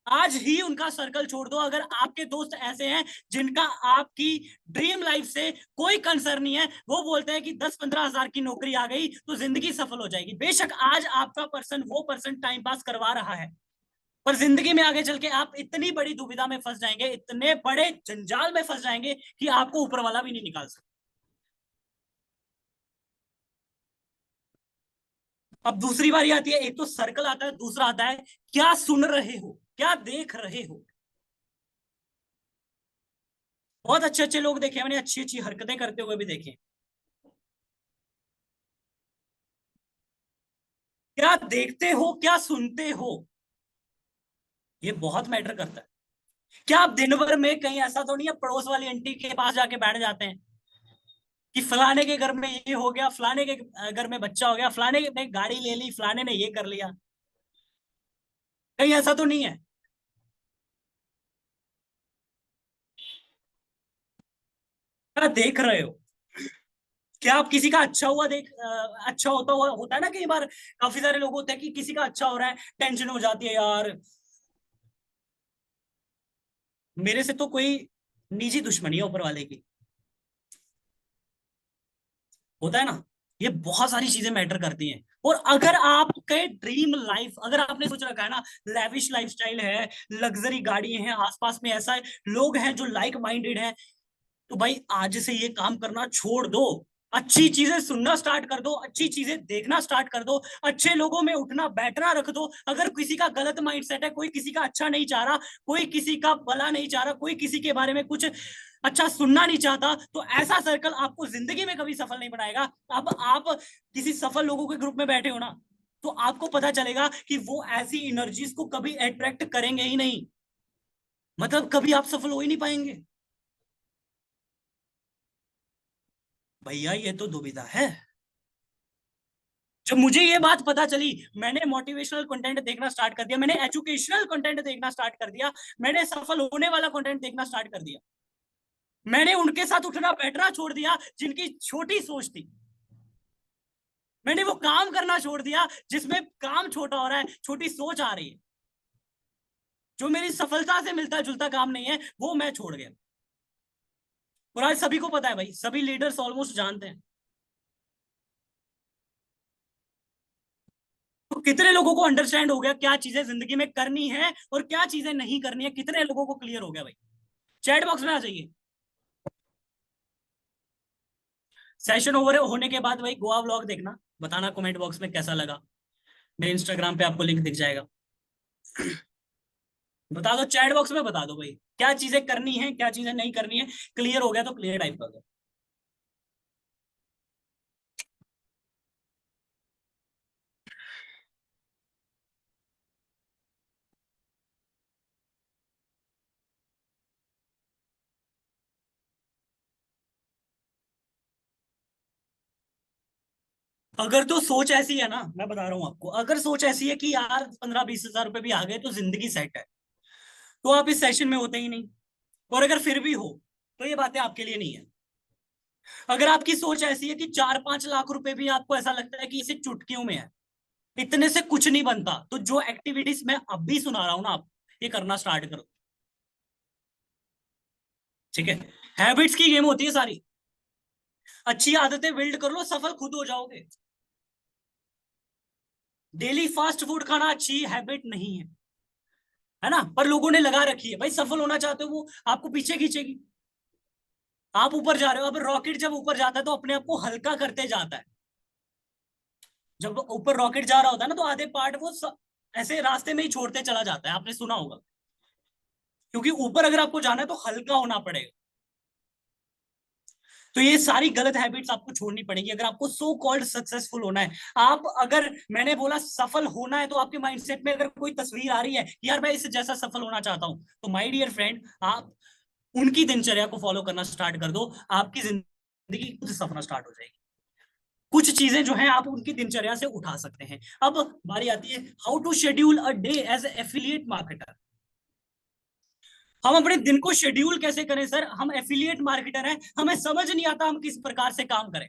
आज ही उनका सर्कल छोड़ दो। अगर आपके दोस्त ऐसे हैं जिनका आपकी ड्रीम लाइफ से कोई कंसर्न नहीं है, वो बोलते हैं कि 10-15 हजार की नौकरी आ गई तो जिंदगी सफल हो जाएगी, बेशक आज आपका पर्सन वो पर्सन टाइम पास करवा रहा है, पर जिंदगी में आगे चल के आप इतनी बड़ी दुविधा में फंस जाएंगे, इतने बड़े जंजाल में फंस जाएंगे कि आपको ऊपर वाला भी नहीं निकाल सकता। अब दूसरी बारी आती है, एक तो सर्कल आता है, दूसरा आता है क्या सुन रहे हो, क्या देख रहे हो। बहुत अच्छे अच्छे लोग देखे मैंने, अच्छी अच्छी हरकतें करते हुए भी देखे। क्या देखते हो, क्या सुनते हो, ये बहुत मैटर करता है। क्या आप दिन भर में कहीं ऐसा तो नहीं है पड़ोस वाली आंटी के पास जाके बैठ जाते हैं कि फलाने के घर में ये हो गया, फलाने के घर में बच्चा हो गया, फलाने ने गाड़ी ले ली, फलाने ने ये कर लिया, कहीं ऐसा तो नहीं है? क्या देख रहे हो? क्या आप किसी का अच्छा हुआ अच्छा होता हुआ, होता है ना कई बार, काफी सारे लोग होते हैं कि किसी का अच्छा हो रहा है, टेंशन हो जाती है यार। मेरे से तो कोई निजी दुश्मनी है ऊपर वाले की, होता है ना। ये बहुत सारी चीजें मैटर करती हैं। और अगर आपके ड्रीम लाइफ, अगर आपने सोच रखा है ना, लैविश लाइफस्टाइल है, लग्जरी गाड़ी है, आसपास में ऐसा लोग हैं जो लाइक माइंडेड हैं, तो भाई आज से ये काम करना छोड़ दो। अच्छी चीजें सुनना स्टार्ट कर दो, अच्छी चीजें देखना स्टार्ट कर दो, अच्छे लोगों में उठना बैठना रख दो। अगर किसी का गलत माइंडसेट है, कोई किसी का अच्छा नहीं चाह रहा, कोई किसी का भला नहीं चाह रहा, कोई किसी के बारे में कुछ अच्छा सुनना नहीं चाहता, तो ऐसा सर्कल आपको जिंदगी में कभी सफल नहीं बनाएगा। अब आप किसी सफल लोगों के ग्रुप में बैठे हो ना, तो आपको पता चलेगा कि वो ऐसी एनर्जीज को कभी अट्रैक्ट करेंगे ही नहीं, मतलब कभी आप सफल हो ही नहीं पाएंगे। भैया ये तो दुविधा है। जब मुझे ये बात पता चली, मैंने मोटिवेशनल कंटेंट देखना स्टार्ट कर दिया, मैंने एजुकेशनल कंटेंट देखना स्टार्ट कर दिया, मैंने सफल होने वाला कंटेंट देखना स्टार्ट कर दिया। मैंने उनके साथ उठना बैठना छोड़ दिया जिनकी छोटी सोच थी। मैंने वो काम करना छोड़ दिया जिसमें काम छोटा हो रहा है, छोटी सोच आ रही है, जो मेरी सफलता से मिलता जुलता काम नहीं है, वो मैं छोड़ गया। और आज सभी को पता है भाई, सभी लीडर्स ऑलमोस्ट जानते हैं। तो कितने लोगों को अंडरस्टैंड हो गया क्या चीजें जिंदगी में करनी है और क्या चीजें नहीं करनी है? कितने लोगों को क्लियर हो गया भाई? चैट बॉक्स में आ जाइए। सेशन ओवर होने के बाद भाई गोवा व्लॉग देखना, बताना कमेंट बॉक्स में कैसा लगा। मेरे इंस्टाग्राम पे आपको लिंक दिख जाएगा। बता दो चैट बॉक्स में, बता दो भाई क्या चीजें करनी है, क्या चीजें नहीं करनी है। क्लियर हो गया तो क्लियर टाइप कर दो। अगर तो सोच ऐसी है ना, मैं बता रहा हूं आपको, अगर सोच ऐसी है कि यार 15-20 हजार रुपए भी आ गए तो जिंदगी सेट है, तो आप इस सेशन में होते ही नहीं। और अगर फिर भी हो तो ये बातें आपके लिए नहीं है। अगर आपकी सोच ऐसी है कि 4-5 लाख रुपए भी आपको ऐसा लगता है कि इसे चुटकियों में है, इतने से कुछ नहीं बनता, तो जो एक्टिविटीज मैं अभी सुना रहा हूं ना, आप ये करना स्टार्ट करो। ठीक है। हैबिट्स की गेम होती है सारी। अच्छी आदतें बिल्ड कर लो, सफल खुद हो जाओगे। डेली फास्ट फूड खाना अच्छी हैबिट नहीं है ना, पर लोगों ने लगा रखी है। भाई सफल होना चाहते हो, वो आपको पीछे खींचेगी। आप ऊपर जा रहे हो, अब रॉकेट जब ऊपर जाता है तो अपने आप को हल्का करते जाता है। जब ऊपर रॉकेट जा रहा होता है ना, तो आधे पार्ट वो ऐसे रास्ते में ही छोड़ते चला जाता है, आपने सुना होगा। क्योंकि ऊपर अगर आपको जाना है तो हल्का होना पड़ेगा। तो ये सारी गलत हैबिट्स आपको छोड़नी पड़ेगी अगर आपको सो कॉल्ड सक्सेसफुल होना है। आप अगर, मैंने बोला सफल होना है, तो आपके माइंडसेट में अगर कोई तस्वीर आ रही है कि यार मैं इस जैसा सफल होना चाहता हूं, तो माय डियर फ्रेंड, आप उनकी दिनचर्या को फॉलो करना स्टार्ट कर दो। आपकी जिंदगी खुद सफलना स्टार्ट हो जाएगी। कुछ चीजें जो हैं आप उनकी दिनचर्या से उठा सकते हैं। अब बारी आती है how to schedule a day as affiliate marketer. हम अपने दिन को शेड्यूल कैसे करें सर, हम एफिलिएट मार्केटर हैं, हमें समझ नहीं आता हम किस प्रकार से काम करें।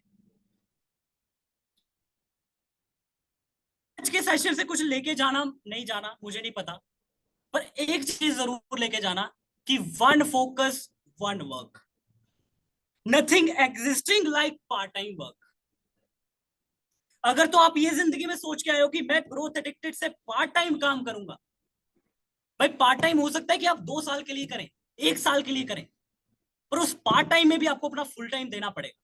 आज के सेशन से कुछ लेके जाना नहीं जाना मुझे नहीं पता, पर एक चीज जरूर लेके जाना कि one focus, one work, nothing existing like part time work. अगर तो आप ये जिंदगी में सोच के आए हो कि मैं ग्रोथ एडिक्टेड से पार्ट टाइम काम करूंगा, भाई पार्ट टाइम हो सकता है कि आप 2 साल के लिए करें, 1 साल के लिए करें, पर उस पार्ट टाइम में भी आपको अपना फुल टाइम देना पड़ेगा।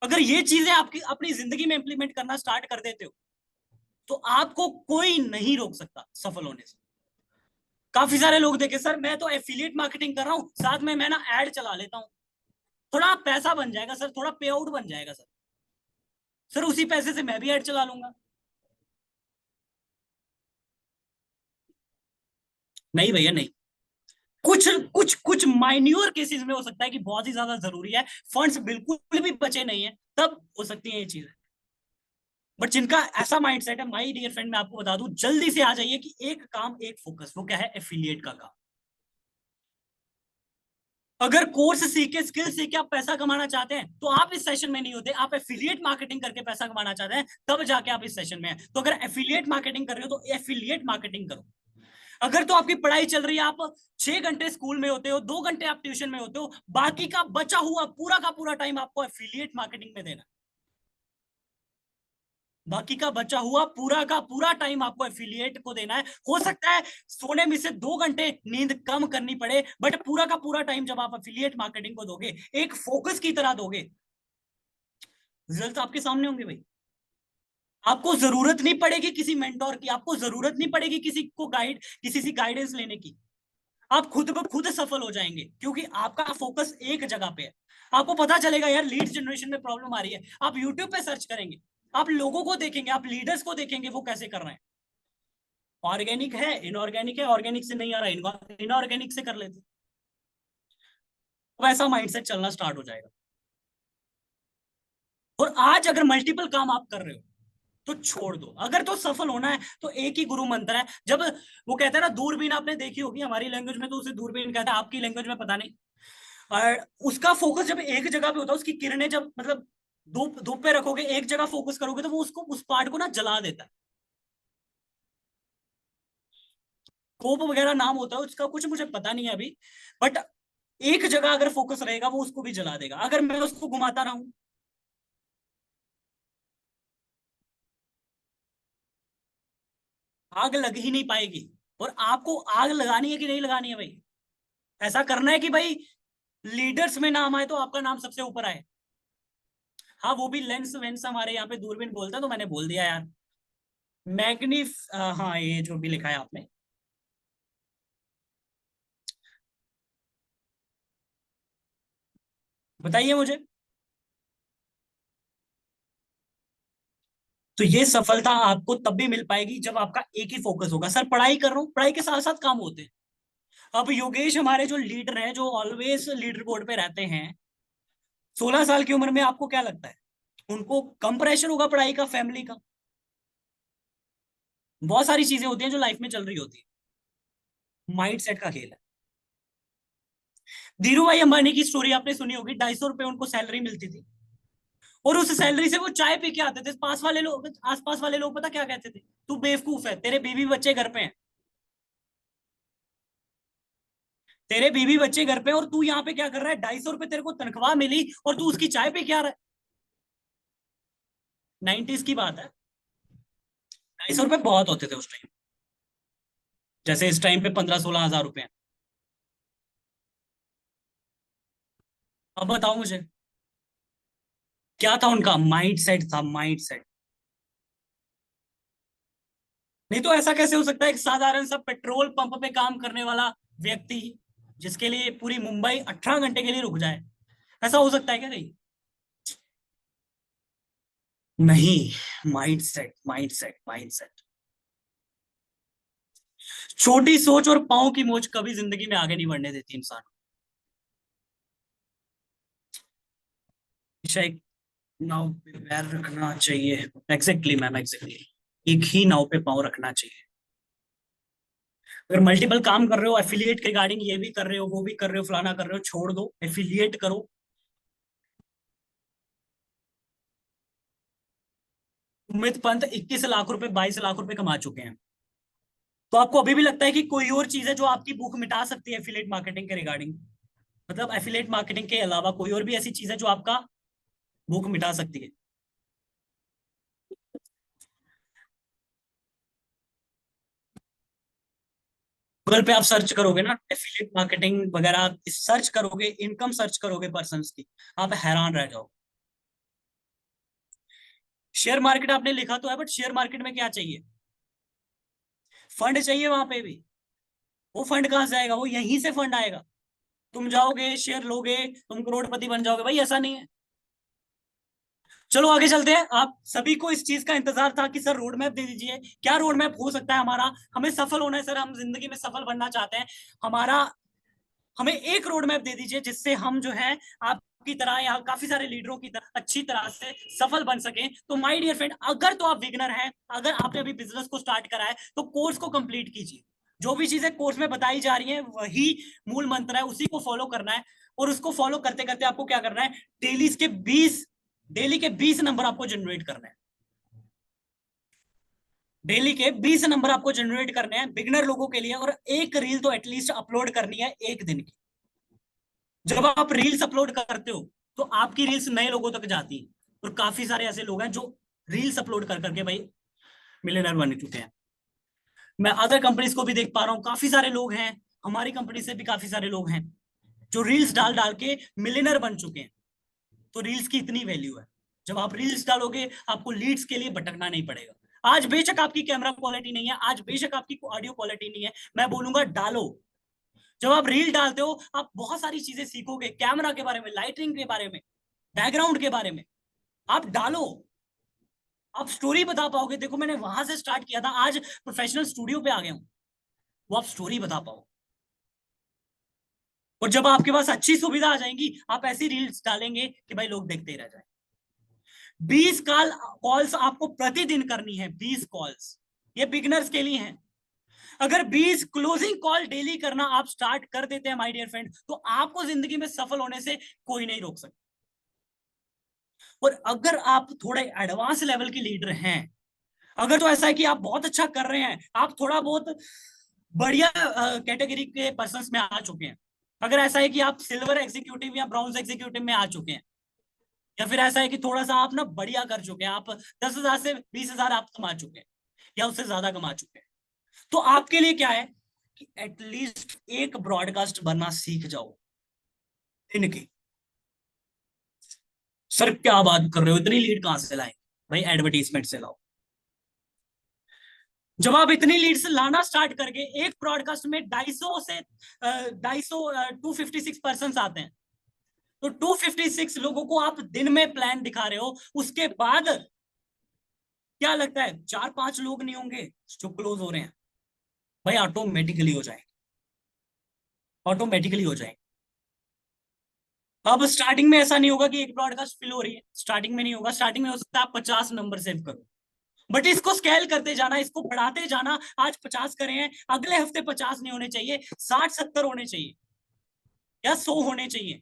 अगर ये चीजें आपकी अपनी जिंदगी में इंप्लीमेंट करना स्टार्ट कर देते हो, तो आपको कोई नहीं रोक सकता सफल होने से। काफी सारे लोग देखे सर, मैं तो एफिलिएट मार्केटिंग कर रहा हूं, साथ में मैं ना ऐड चला लेता हूं, थोड़ा पैसा बन जाएगा सर, थोड़ा पे आउट बन जाएगा सर, सर उसी पैसे से मैं भी ऐड चला लूंगा। नहीं भैया नहीं। कुछ कुछ कुछ माइन्योर केसेस में हो सकता है कि बहुत ही ज्यादा जरूरी है, फंड्स बिल्कुल भी बचे नहीं है, तब हो सकती है ये चीजें। बट जिनका ऐसा माइंडसेट है, माय डियर फ्रेंड, मैं आपको बता दूं, जल्दी से आ जाइए कि एक काम एक फोकस, वो क्या है, एफिलिएट का काम। अगर कोर्स सीख के, स्किल सीख के आप पैसा कमाना चाहते हैं, तो आप इस सेशन में नहीं होते। आप एफिलिएट मार्केटिंग करके पैसा कमाना चाहते हैं, तब जाके आप इस सेशन में हैं। तो अगर एफिलिएट मार्केटिंग कर रहे हो तो एफिलिएट मार्केटिंग करो। अगर तो आपकी पढ़ाई चल रही है, आप 6 घंटे स्कूल में होते हो, 2 घंटे आप ट्यूशन में होते हो, बाकी का बचा हुआ पूरा का पूरा टाइम आपको एफिलिएट मार्केटिंग में देना। बाकी का बचा हुआ पूरा का पूरा टाइम आपको एफिलिएट को देना है। हो सकता है सोने में से 2 घंटे नींद कम करनी पड़े, बट पूरा का पूरा टाइम जब आप एफिलिएट मार्केटिंग को दोगे, एक फोकस की तरह दोगे, रिजल्ट आपके सामने होंगे भाई। आपको जरूरत नहीं पड़ेगी किसी मेंटोर की, आपको जरूरत नहीं पड़ेगी किसी को किसी से गाइडेंस लेने की। आप खुद ब खुद सफल हो जाएंगे, क्योंकि आपका फोकस एक जगह पे है। आपको पता चलेगा यार लीड जनरेशन में प्रॉब्लम आ रही है, आप यूट्यूब पे सर्च करेंगे, आप लोगों को देखेंगे, आप लीडर्स को देखेंगे वो कैसे कर रहे हैं। ऑर्गेनिक है, इनऑर्गेनिक है, ऑर्गेनिक से नहीं आ रहा, इनऑर्गेनिक से कर लेते, तो ऐसा माइंडसेट चलना स्टार्ट हो जाएगा। और आज अगर मल्टीपल काम आप कर रहे हो तो छोड़ दो। अगर तो सफल होना है तो एक ही गुरु मंत्र है। जब वो कहता है ना दूरबीन, आपने देखी होगी, हमारी लैंग्वेज में तो उसे दूरबीन कहता है, आपकी लैंग्वेज में पता नहीं। और उसका फोकस जब एक जगह पे होता है, उसकी किरणें जब मतलब धूप धूप पे रखोगे, एक जगह फोकस करोगे, तो वो उसको उस पार्ट को ना जला देता है। कोप वगैरह नाम होता है उसका, कुछ मुझे पता नहीं है अभी, बट एक जगह अगर फोकस रहेगा वो उसको भी जला देगा। अगर मैं उसको घुमाता रहूं, आग लग ही नहीं पाएगी। और आपको आग लगानी है कि नहीं लगानी है भाई, ऐसा करना है कि भाई लीडर्स में नाम आए तो आपका नाम सबसे ऊपर आए। हाँ वो भी लेंस वेंस हमारे यहाँ पे दूरबीन बोलता है, तो मैंने बोल दिया यार। मैग्निफ हाँ ये जो भी लिखा है आपने। बताइए मुझे। तो ये सफलता आपको तब भी मिल पाएगी जब आपका एक ही फोकस होगा। सर पढ़ाई कर रहा हूँ, पढ़ाई के साथ साथ काम होते हैं। अब योगेश हमारे जो लीडर हैं, जो ऑलवेज लीडर बोर्ड पे रहते हैं, 16 साल की उम्र में, आपको क्या लगता है उनको कम प्रेशर होगा पढ़ाई का, फैमिली का, बहुत सारी चीजें होती हैं जो लाइफ में चल रही होती है। माइंड सेट का खेल है। धीरू भाई अंबानी की स्टोरी आपने सुनी होगी, 250 रुपए उनको सैलरी मिलती थी, और उस सैलरी से वो चाय पी के आते थे। पास वाले लोग, आसपास वाले लोग पता क्या कहते थे? तू बेवकूफ है, तेरे बीवी बच्चे घर पे हैं, तेरे बीवी बच्चे घर पे हैं, और तू यहाँ पे क्या कर रहा है? 250 रुपए तेरे को तनख्वाह मिली और तू उसकी चाय पे क्या रहा है? 90s की बात है। 250 रुपए बहुत होते थे उस टाइम, जैसे इस टाइम पे 15-16 हजार रुपए हैं। अब बताओ मुझे, क्या था उनका माइंड सेट? था माइंड सेट। नहीं तो ऐसा कैसे हो सकता है एक साधारण सा पेट्रोल पंप पे काम करने वाला व्यक्ति, जिसके लिए पूरी मुंबई 18 घंटे के लिए रुक जाए? ऐसा हो सकता है क्या कहीं? नहीं। Mind set, mind set, mind set. छोटी सोच और पाँव की मोच कभी जिंदगी में आगे नहीं बढ़ने देती इंसान को। हमेशा एक नाव पे पैर रखना चाहिए। Exactly ma'am, exactly. एक ही नाव पे पाँव रखना चाहिए। अगर मल्टीपल काम कर रहे हो, एफिलिएट के रिगार्डिंग ये भी कर रहे हो, वो भी कर रहे हो, फलाना कर रहे हो, छोड़ दो, एफिलिएट करो। उमित पंत 21 लाख रुपए, 22 लाख रुपए कमा चुके हैं। तो आपको अभी भी लगता है कि कोई और चीज है जो आपकी भूख मिटा सकती है एफिलिएट मार्केटिंग के रिगार्डिंग? मतलब एफिलिएट मार्केटिंग के अलावा कोई और भी ऐसी चीज है जो आपका भूख मिटा सकती है? गूगल पे आप सर्च करोगे ना एफिलिएट मार्केटिंग वगैरह, सर्च करोगे, इनकम सर्च करोगे पर्सन्स की, आप हैरान रह जाओ। शेयर मार्केट आपने लिखा तो है, बट शेयर मार्केट में क्या चाहिए? फंड चाहिए वहां पे भी। वो फंड कहां से आएगा? वो यहीं से फंड आएगा। तुम जाओगे, शेयर लोगे, तुम करोड़पति बन जाओगे? भाई ऐसा नहीं है। चलो आगे चलते हैं। आप सभी को इस चीज का इंतजार था कि सर रोड मैप दे दीजिए, क्या रोड मैप हो सकता है हमारा? हमें सफल होना है सर, हम जिंदगी में सफल बनना चाहते हैं। हमारा हमें एक रोड मैप दे दीजिए जिससे हम जो है आपकी तरह या काफी सारे लीडरों की तरह अच्छी तरह से सफल बन सके। तो माय डियर फ्रेंड, अगर तो आप बिगनर हैं, अगर आपने अभी बिजनेस को स्टार्ट करा है, तो कोर्स को कंप्लीट कीजिए। जो भी चीजें कोर्स में बताई जा रही है वही मूल मंत्र है, उसी को फॉलो करना है। और उसको फॉलो करते करते आपको क्या करना है? डेली के 20 नंबर आपको जनरेट करना है। डेली के 20 नंबर आपको जनरेट करने हैं बिगनर लोगों के लिए, और एक रील तो एटलीस्ट अपलोड करनी है एक दिन की। जब आप रील्स अपलोड करते हो तो आपकी रील्स नए लोगों तक जाती है, और काफी सारे ऐसे लोग हैं जो रील्स अपलोड कर करके भाई मिलियनर बन चुके हैं। मैं अदर कंपनीज को भी देख पा रहा हूँ, काफी सारे लोग हैं, हमारी कंपनी से भी काफी सारे लोग हैं जो रील्स डाल डाल के मिलियनर बन चुके हैं। तो रील्स की इतनी वैल्यू है। जब आप रील्स डालोगे आपको लीड्स के लिए भटकना नहीं पड़ेगा। आज बेशक आपकी कैमरा क्वालिटी नहीं है, आज बेशक आपकी ऑडियो क्वालिटी नहीं है, मैं बोलूंगा डालो। जब आप रील डालते हो आप बहुत सारी चीजें सीखोगे, कैमरा के बारे में, लाइटिंग के बारे में, बैकग्राउंड के बारे में। आप डालो, आप स्टोरी बता पाओगे। देखो मैंने वहां से स्टार्ट किया था, आज प्रोफेशनल स्टूडियो पे आ गया हूं। वो आप स्टोरी बता पाओ। और जब आपके पास अच्छी सुविधा आ जाएंगी, आप ऐसी रील्स डालेंगे कि भाई लोग देखते ही रह जाए। 20 कॉल्स आपको प्रतिदिन करनी है, 20 कॉल्स। ये बिगनर्स के लिए हैं। अगर 20 क्लोजिंग कॉल डेली करना आप स्टार्ट कर देते हैं माय डियर फ्रेंड, तो आपको जिंदगी में सफल होने से कोई नहीं रोक सकता। और अगर आप थोड़े एडवांस लेवल के लीडर हैं, अगर तो ऐसा है कि आप बहुत अच्छा कर रहे हैं, आप थोड़ा बहुत बढ़िया कैटेगरी के पर्सन में आ चुके हैं, अगर ऐसा है कि आप सिल्वर एग्जीक्यूटिव या ब्राउन्स एग्जीक्यूटिव में आ चुके हैं, या फिर ऐसा है कि थोड़ा सा आप ना बढ़िया कर चुके हैं, आप 10,000 से 20,000 आप कमा चुके हैं या उससे ज्यादा कमा चुके हैं, तो आपके लिए क्या है कि एटलीस्ट एक ब्रॉडकास्ट बनना सीख जाओ इनकी। सर क्या बात कर रहे हो, इतनी लीड कहां से लाए? भाई एडवर्टीजमेंट से लाओ। जब आप इतनी लीड्स लाना स्टार्ट करके, एक ब्रॉडकास्ट में 250 से 250 256 पर्सन आते हैं, तो 256 लोगों को आप दिन में प्लान दिखा रहे हो, उसके बाद क्या लगता है 4-5 लोग नहीं होंगे जो क्लोज हो रहे हैं? भाई ऑटोमेटिकली हो जाए, ऑटोमेटिकली हो जाए। अब स्टार्टिंग में ऐसा नहीं होगा कि एक ब्रॉडकास्ट फिल हो रही है, स्टार्टिंग में नहीं होगा। स्टार्टिंग में हो सकता है आप 50 नंबर सेव करो, बट इसको स्केल करते जाना, इसको बढ़ाते जाना। आज 50 करे हैं, अगले हफ्ते 50 नहीं होने चाहिए, 60-70 होने चाहिए या 100 होने चाहिए।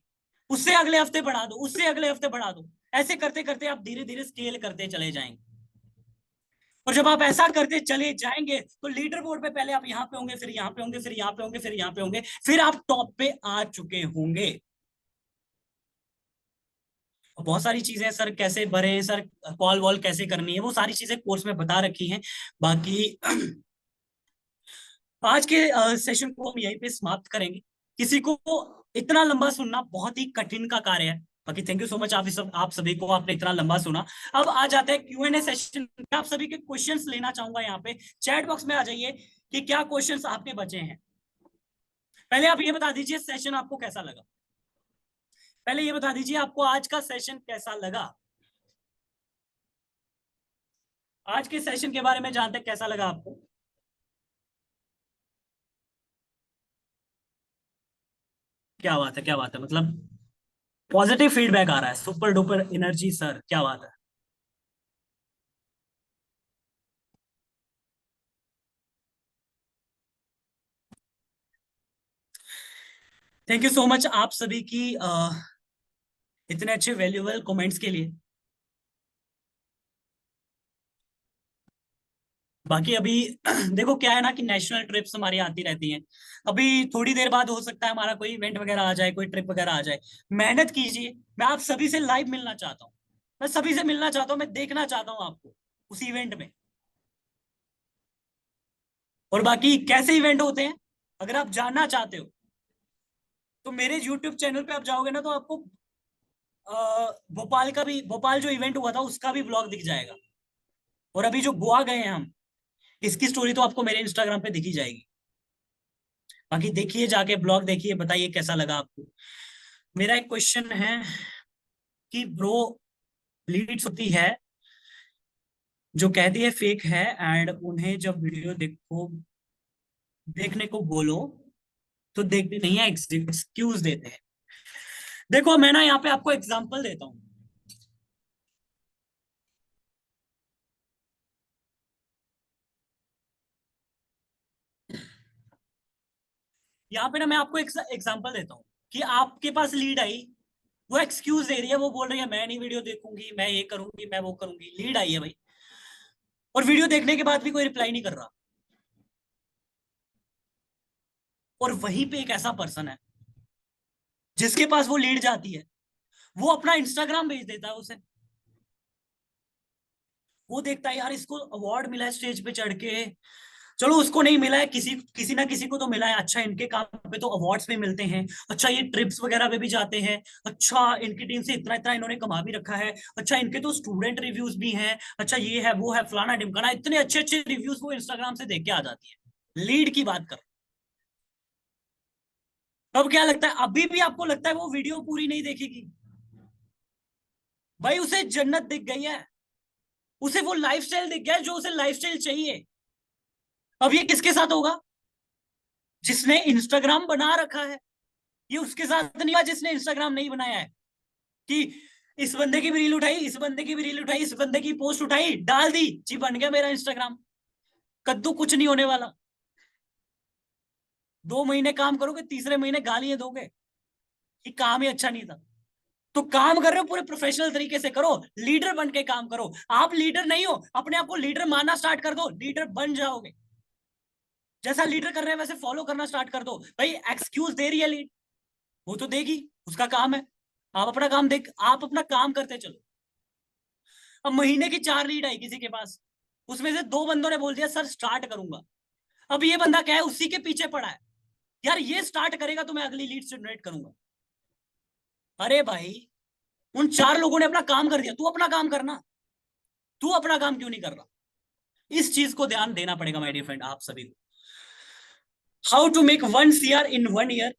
उससे अगले हफ्ते बढ़ा दो, उससे अगले हफ्ते बढ़ा दो। ऐसे करते करते आप धीरे धीरे स्केल करते चले जाएंगे। और जब आप ऐसा करते चले जाएंगे तो लीडर बोर्ड पे पहले आप यहाँ पे होंगे, फिर यहाँ पे होंगे, फिर यहाँ पे होंगे, फिर यहाँ पे होंगे, फिर आप टॉप पे आ चुके होंगे। बहुत सारी चीजें सर, कैसे भरे सर, कॉल वॉल कैसे करनी है, वो सारी चीजें कोर्स में बता रखी हैं। बाकी आज के सेशन को हम यहीं पे समाप्त करेंगे। किसी को इतना लंबा सुनना बहुत ही कठिन का कार्य है। बाकी थैंक यू सो मच आप सभी को, आपने इतना लंबा सुना। अब आ जाते हैं Q&A सेशन में। आप सभी के क्वेश्चंस लेना चाहूंगा। यहाँ पे चैट बॉक्स में आ जाइए कि क्या क्वेश्चंस आपके बचे हैं। पहले आप ये बता दीजिए सेशन आपको कैसा लगा। पहले ये बता दीजिए आपको आज का सेशन कैसा लगा। आज के सेशन के बारे में जानते हैं कैसा लगा आपको। क्या बात है, क्या बात है, मतलब पॉजिटिव फीडबैक आ रहा है। सुपर डुपर एनर्जी सर, क्या बात है। थैंक यू सो मच आप सभी की इतने अच्छे वैल्यूएबल कमेंट्स के लिए। बाकी अभी देखो क्या है ना कि नेशनल ट्रिप्स हमारी आती रहती हैं। अभी थोड़ी देर बाद हो सकता है हमारा कोई इवेंट वगैरह आ जाए, कोई ट्रिप वगैरह आ जाए। मेहनत कीजिए। मैं आप सभी से लाइव मिलना चाहता हूँ। मैं सभी से मिलना चाहता हूँ, मैं देखना चाहता हूँ आपको उस इवेंट में। और बाकी कैसे इवेंट होते हैं अगर आप जानना चाहते हो तो मेरे यूट्यूब चैनल पे आप जाओगे ना तो आपको भोपाल का भी, भोपाल जो इवेंट हुआ था उसका भी ब्लॉग दिख जाएगा। और अभी जो गोवा गए हैं हम, इसकी स्टोरी तो आपको मेरे इंस्टाग्राम पे दिखी जाएगी। बाकी देखिए, जाके ब्लॉग देखिए, बताइए कैसा लगा आपको। मेरा एक क्वेश्चन है कि ब्रो, लीड्स होती है जो कहती है फेक है, एंड उन्हें जब वीडियो देखो, देखने को बोलो तो देखते नहीं है, एक्सक्यूज देते हैं। देखो मैं ना यहाँ पे आपको एग्जांपल देता हूँ। यहाँ पे ना मैं आपको एक एग्जांपल देता हूँ कि आपके पास लीड आई, वो एक्सक्यूज दे रही है, वो बोल रही है मैं नहीं वीडियो देखूंगी, मैं ये करूंगी, मैं वो करूंगी। लीड आई है भाई, और वीडियो देखने के बाद भी कोई रिप्लाई नहीं कर रहा। और वहीं पे एक ऐसा पर्सन है जिसके पास वो लीड जाती है, वो अपना इंस्टाग्राम भेज देता है उसे। वो देखता है यार इसको अवार्ड मिला है स्टेज पे चढ़ के, चलो उसको नहीं मिला है, किसी किसी ना किसी को तो मिला है। अच्छा इनके काम पे तो अवार्ड्स भी मिलते हैं, अच्छा ये ट्रिप्स वगैरह पे भी जाते हैं, अच्छा इनकी टीम से इतना इतना इन्होंने कमा भी रखा है, अच्छा इनके तो स्टूडेंट रिव्यूज भी हैं, अच्छा ये है वो है फलाना ढिमकाना, इतने अच्छे अच्छे रिव्यूज वो इंस्टाग्राम से देख के आ जाती है। लीड की बात कर। अब क्या लगता है, अभी भी आपको लगता है वो वीडियो पूरी नहीं देखेगी? भाई उसे जन्नत दिख गई है, उसे वो लाइफस्टाइल दिख गया है जो उसे लाइफस्टाइल चाहिए। अब ये किसके साथ होगा? जिसने इंस्टाग्राम बना रखा है। ये उसके साथ नहीं हुआ जिसने इंस्टाग्राम नहीं बनाया है कि इस बंदे की भी रील उठाई, इस बंदे की भी रील उठाई, इस बंदे की पोस्ट उठाई, डाल दी, जी बन गया मेरा इंस्टाग्राम। कद्दू कुछ नहीं होने वाला। 2 महीने काम करोगे, तीसरे महीने गालियां दोगे कि काम ही अच्छा नहीं था। तो काम कर रहे हो पूरे प्रोफेशनल तरीके से करो, लीडर बन के काम करो। आप लीडर नहीं हो, अपने आप को लीडर मानना स्टार्ट कर दो, लीडर बन जाओगे। जैसा लीडर कर रहे हैं वैसे फॉलो करना स्टार्ट कर दो। भाई एक्सक्यूज दे रही है लीड, वो तो देगी, उसका काम है। आप अपना काम देख, आप अपना काम करते चलो। अब महीने की 4 लीड आई किसी के पास, उसमें से 2 बंदों ने बोल दिया सर स्टार्ट करूंगा। अब ये बंदा क्या है, उसी के पीछे पड़ा है, यार ये स्टार्ट करेगा तो मैं अगली लीड जनरेट करूंगा। अरे भाई, उन 4 लोगों ने अपना काम कर दिया, तू अपना काम करना। तू अपना काम क्यों नहीं कर रहा? इस चीज को ध्यान देना पड़ेगा माय डियर फ्रेंड, आप सभी को। How to make 1 CR in 1 year.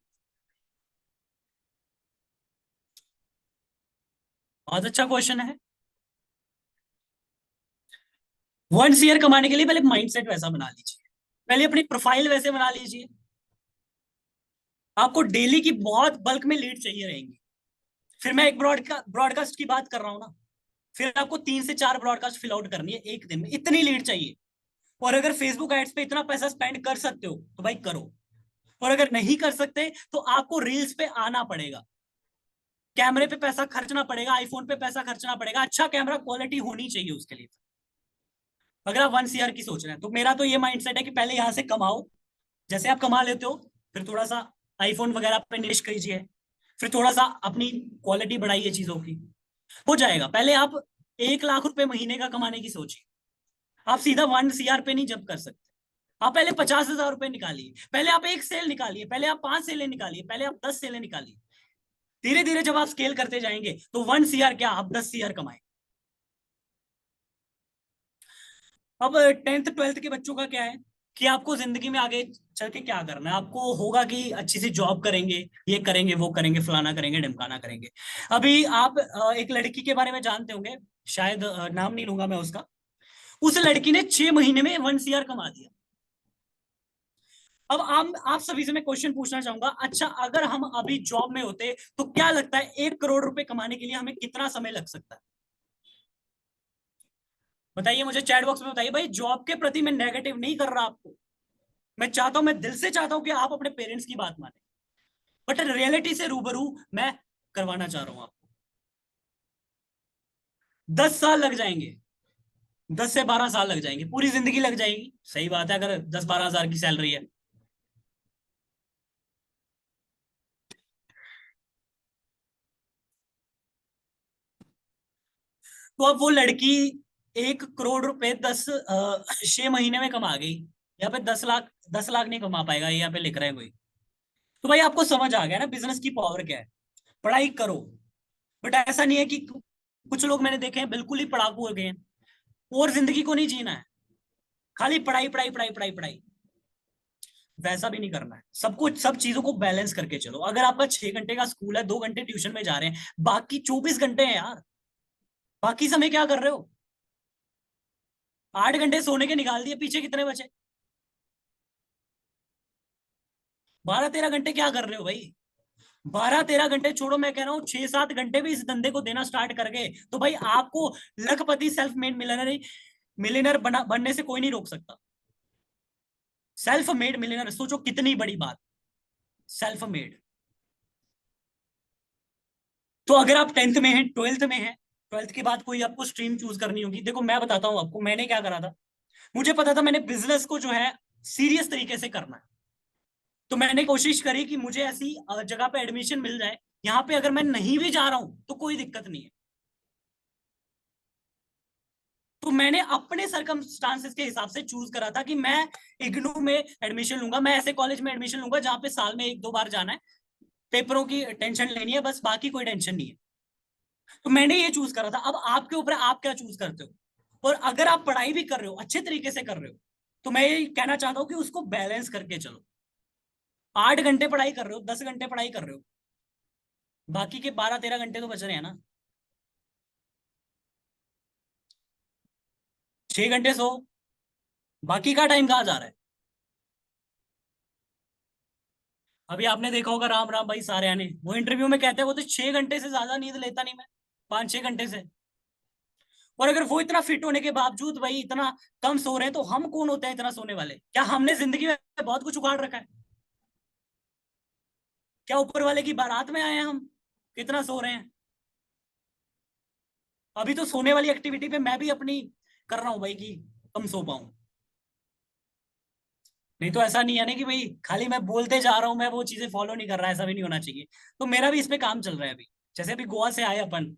बहुत अच्छा क्वेश्चन है। 1 CR कमाने के लिए पहले माइंडसेट वैसा बना लीजिए, पहले अपनी प्रोफाइल वैसे बना लीजिए। आपको डेली की बहुत बल्क में लीड चाहिए रहेंगी। फिर मैं एक ब्रॉडकास्ट की बात कर रहा हूं ना, फिर आपको 3 से 4 ब्रॉडकास्ट फिल आउट करनी है एक दिन में, इतनी लीड चाहिए। और अगर फेसबुक एड्स पे इतना पैसा स्पेंड कर सकते हो तो भाई करो, और अगर नहीं कर सकते तो आपको रील्स पे आना पड़ेगा, कैमरे पे पैसा खर्चना पड़ेगा, आईफोन पे पैसा खर्चना पड़ेगा, अच्छा कैमरा क्वालिटी होनी चाहिए उसके लिए। अगर आप 1 CR की सोच रहे हैं तो मेरा तो ये माइंडसेट है कि पहले यहां से कमाओ, जैसे आप कमा लेते हो फिर थोड़ा सा आईफोन वगैरह पे निवेश कीजिए, फिर थोड़ा सा अपनी क्वालिटी बढ़ाइए चीजों की, हो जाएगा। पहले आप 1 लाख रुपए महीने का कमाने की सोचिए, आप सीधा 1 CR पे नहीं जब कर सकते। आप पहले 50,000 रुपए निकालिए, पहले आप एक सेल निकालिए, पहले आप 5 सेलें निकालिए, पहले आप 10 सेलें निकालिए। धीरे धीरे जब आप स्केल करते जाएंगे तो 1 CR क्या, आप 10 CR कमाए। अब 10th 12th के बच्चों का क्या है कि आपको जिंदगी में आगे चल के क्या करना है, आपको होगा कि अच्छी सी जॉब करेंगे, ये करेंगे वो करेंगे, फलाना करेंगे ढिमकाना करेंगे। अभी आप एक लड़की के बारे में जानते होंगे, शायद नाम नहीं लूंगा मैं उसका। उस लड़की ने 6 महीने में 1 CR कमा दिया। अब आप सभी से मैं क्वेश्चन पूछना चाहूंगा, अच्छा अगर हम अभी जॉब में होते तो क्या लगता है 1 करोड़ रुपए कमाने के लिए हमें कितना समय लग सकता है? बताइए मुझे, चैट बॉक्स में बताइए। भाई जॉब के प्रति मैं नेगेटिव नहीं कर रहा आपको, मैं चाहता हूं, मैं दिल से चाहता हूं कि आप अपने पेरेंट्स की बात माने, बट रियलिटी से रूबरू मैं करवाना चाह रहा हूं आपको। 10 साल लग जाएंगे, 10 से 12 साल लग जाएंगे, पूरी जिंदगी लग जाएगी, सही बात है, अगर 10-12 हजार की सैलरी है। तो अब वो लड़की 1 करोड़ रुपए 6 महीने में कमा गई, यहाँ पे 10 लाख, 10 लाख नहीं कमा पाएगा ये यहाँ पे लिख रहे हैं कोई। तो भाई आपको समझ आ गया ना बिजनेस की पावर क्या है। पढ़ाई करो, बट ऐसा नहीं है कि कुछ लोग मैंने देखे हैं बिल्कुल ही पढ़ाकू हो गए हैं, और जिंदगी को नहीं जीना है, खाली पढ़ाई पढ़ाई पढ़ाई पढ़ाई पढ़ाई। वैसा भी नहीं करना है, सब कुछ, सब चीजों को बैलेंस करके चलो। अगर आपका 6 घंटे का स्कूल है, 2 घंटे ट्यूशन में जा रहे हैं, बाकी 24 घंटे हैं यार, बाकी समय क्या कर रहे हो? 8 घंटे सोने के निकाल दिए, पीछे कितने बचे? 12-13 घंटे क्या कर रहे हो भाई? 12-13 घंटे छोड़ो, मैं कह रहा हूँ 6-7 घंटे भी इस धंधे को देना स्टार्ट कर गए तो भाई आपको लखपति सेल्फ मेड मिलियनर मिलियनर बनने से कोई नहीं रोक सकता। सेल्फ मेड मिलियनर, सोचो कितनी बड़ी बात, सेल्फ मेड। तो अगर आप 10th में हैं, 12th में हैं, 12th के बाद कोई आपको स्ट्रीम चूज करनी होगी, देखो मैं बताता हूँ आपको मैंने क्या करा था। मुझे पता था मैंने बिजनेस को जो है सीरियस तरीके से करना है, तो मैंने कोशिश करी कि मुझे ऐसी जगह पे एडमिशन मिल जाए, यहाँ पे अगर मैं नहीं भी जा रहा हूं तो कोई दिक्कत नहीं है। तो मैंने अपने सरकमस्टांसेस के हिसाब से चूज करा था कि मैं इग्नू में एडमिशन लूंगा, मैं ऐसे कॉलेज में एडमिशन लूंगा जहां पे साल में 1-2 बार जाना है, पेपरों की टेंशन लेनी है बस, बाकी कोई टेंशन नहीं है। तो मैंने ये चूज करा था, अब आपके ऊपर आप क्या चूज करते हो। और अगर आप पढ़ाई भी कर रहे हो, अच्छे तरीके से कर रहे हो, तो मैं ये कहना चाहता हूँ कि उसको बैलेंस करके चलो। 8 घंटे पढ़ाई कर रहे हो, 10 घंटे पढ़ाई कर रहे हो, बाकी के 12-13 घंटे तो बच रहे हैं ना। 6 घंटे सो, बाकी का टाइम कहाँ जा रहा है? अभी आपने देखा होगा राम राम भाई सारे, वो इंटरव्यू में कहते हैं वो तो 6 घंटे से ज्यादा नींद लेता नहीं मैं, 5-6 घंटे से। और अगर वो इतना फिट होने के बावजूद भाई इतना कम सो रहे हैं, तो हम कौन होते हैं इतना सोने वाले? क्या हमने जिंदगी में बहुत कुछ उखाड़ रखा है? क्या ऊपर वाले की बारात में आए हैं हम, कितना सो रहे हैं? अभी तो सोने वाली एक्टिविटी पे मैं भी अपनी कर रहा हूँ भाई कि कम सो पाऊं। नहीं तो ऐसा नहीं है ना कि भाई खाली मैं बोलते जा रहा हूँ, मैं वो चीजें फॉलो नहीं कर रहा, ऐसा भी नहीं होना चाहिए। तो मेरा भी इस पे काम चल रहा है अभी। जैसे अभी गोवा से आए अपन,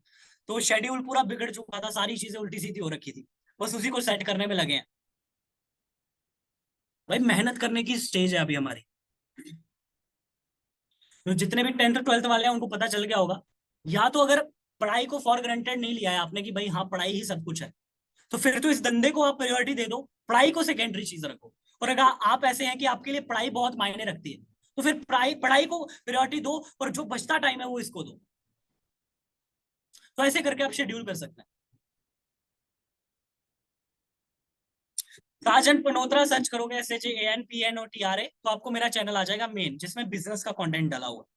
तो शेड्यूल पूरा बिगड़ चुका था, सारी चीजें उल्टी सीधी हो रखी थी, बस उसी को सेट करने में लगे हैं। भाई मेहनत करने की स्टेज है अभी हमारी। तो जितने भी 10th 12th वाले हैं उनको पता चल गया होगा, या तो अगर पढ़ाई को फॉर ग्रांटेड नहीं लिया है आपने कि भाई हाँ पढ़ाई ही सब कुछ है, तो फिर तो इस धंधे को आप प्रायोरिटी दे दो, पढ़ाई को सेकेंडरी चीज रखो। और अगर आप ऐसे हैं कि आपके लिए पढ़ाई बहुत मायने रखती है, तो फिर पढ़ाई पढ़ाई को प्रायोरिटी दो, और जो बचता टाइम है वो इसको दो। तो ऐसे करके आप शेड्यूल कर सकते हैं। साजन पनोत्रा सर्च करोगे, SHANPNOTRA, तो आपको मेरा चैनल आ जाएगा मेन, जिसमें बिजनेस का कंटेंट डाला हुआ है।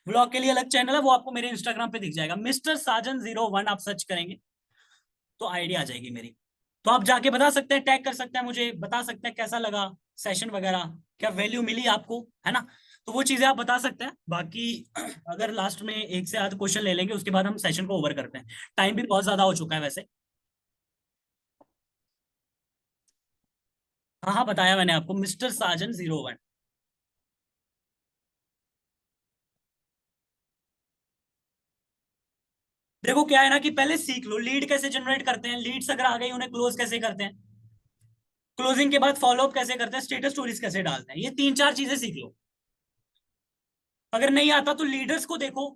व्लॉग के लिए अलग चैनल है, वो आपको मेरे इंस्टाग्राम पे दिख जाएगा, मिस्टर साजन 01 आप सर्च करेंगे तो आइडिया आ जाएगी मेरी। तो आप जाके बता सकते हैं, टैग कर सकते हैं मुझे, बता सकते हैं कैसा लगा सेशन वगैरह, क्या वैल्यू मिली आपको, है ना। तो वो चीजें आप बता सकते हैं। बाकी अगर लास्ट में एक से आध क्वेश्चन ले लेंगे उसके बाद हम सेशन को ओवर करते हैं, टाइम भी बहुत ज्यादा हो चुका है वैसे। हाँ हाँ बताया मैंने आपको, मिस्टर साजन 01। देखो क्या है ना कि पहले सीख लो लीड कैसे जनरेट करते हैं, लीड्स अगर आ गई उन्हें क्लोज कैसे करते हैं, क्लोजिंग के बाद फॉलोअप कैसे करते हैं, स्टेटस स्टोरीज कैसे डालते हैं, ये तीन चार चीजें सीख लो। अगर नहीं आता तो लीडर्स को देखो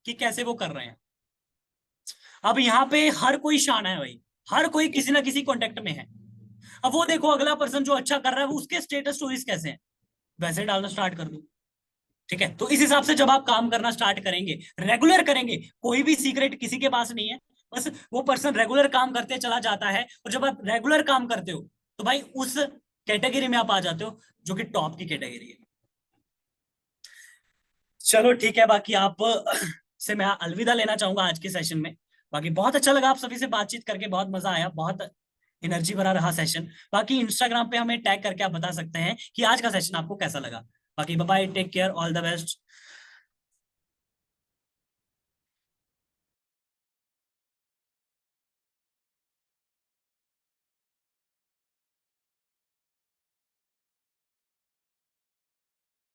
कि कैसे वो कर रहे हैं। अब यहाँ पे हर कोई शाना है भाई, हर कोई किसी ना किसी कांटेक्ट में है। अब वो देखो अगला पर्सन जो अच्छा कर रहा है वो उसके स्टेटस स्टोरीज कैसे हैं, वैसे डालना स्टार्ट कर दो। ठीक है, तो इस हिसाब से जब आप काम करना स्टार्ट करेंगे, रेगुलर करेंगे, कोई भी सीक्रेट किसी के पास नहीं है, बस वो पर्सन रेगुलर काम करते चला जाता है, और जब आप रेगुलर काम करते हो तो भाई उस कैटेगरी में आप आ जाते हो जो कि टॉप की कैटेगरी है। चलो ठीक है, बाकी आप से मैं अलविदा लेना चाहूंगा आज के सेशन में। बाकी बहुत अच्छा लगा आप सभी से बातचीत करके, बहुत मजा आया, बहुत एनर्जी भरा रहा सेशन। बाकी इंस्टाग्राम पे हमें टैग करके आप बता सकते हैं कि आज का सेशन आपको कैसा लगा। बाकी bye bye, take care, all the best.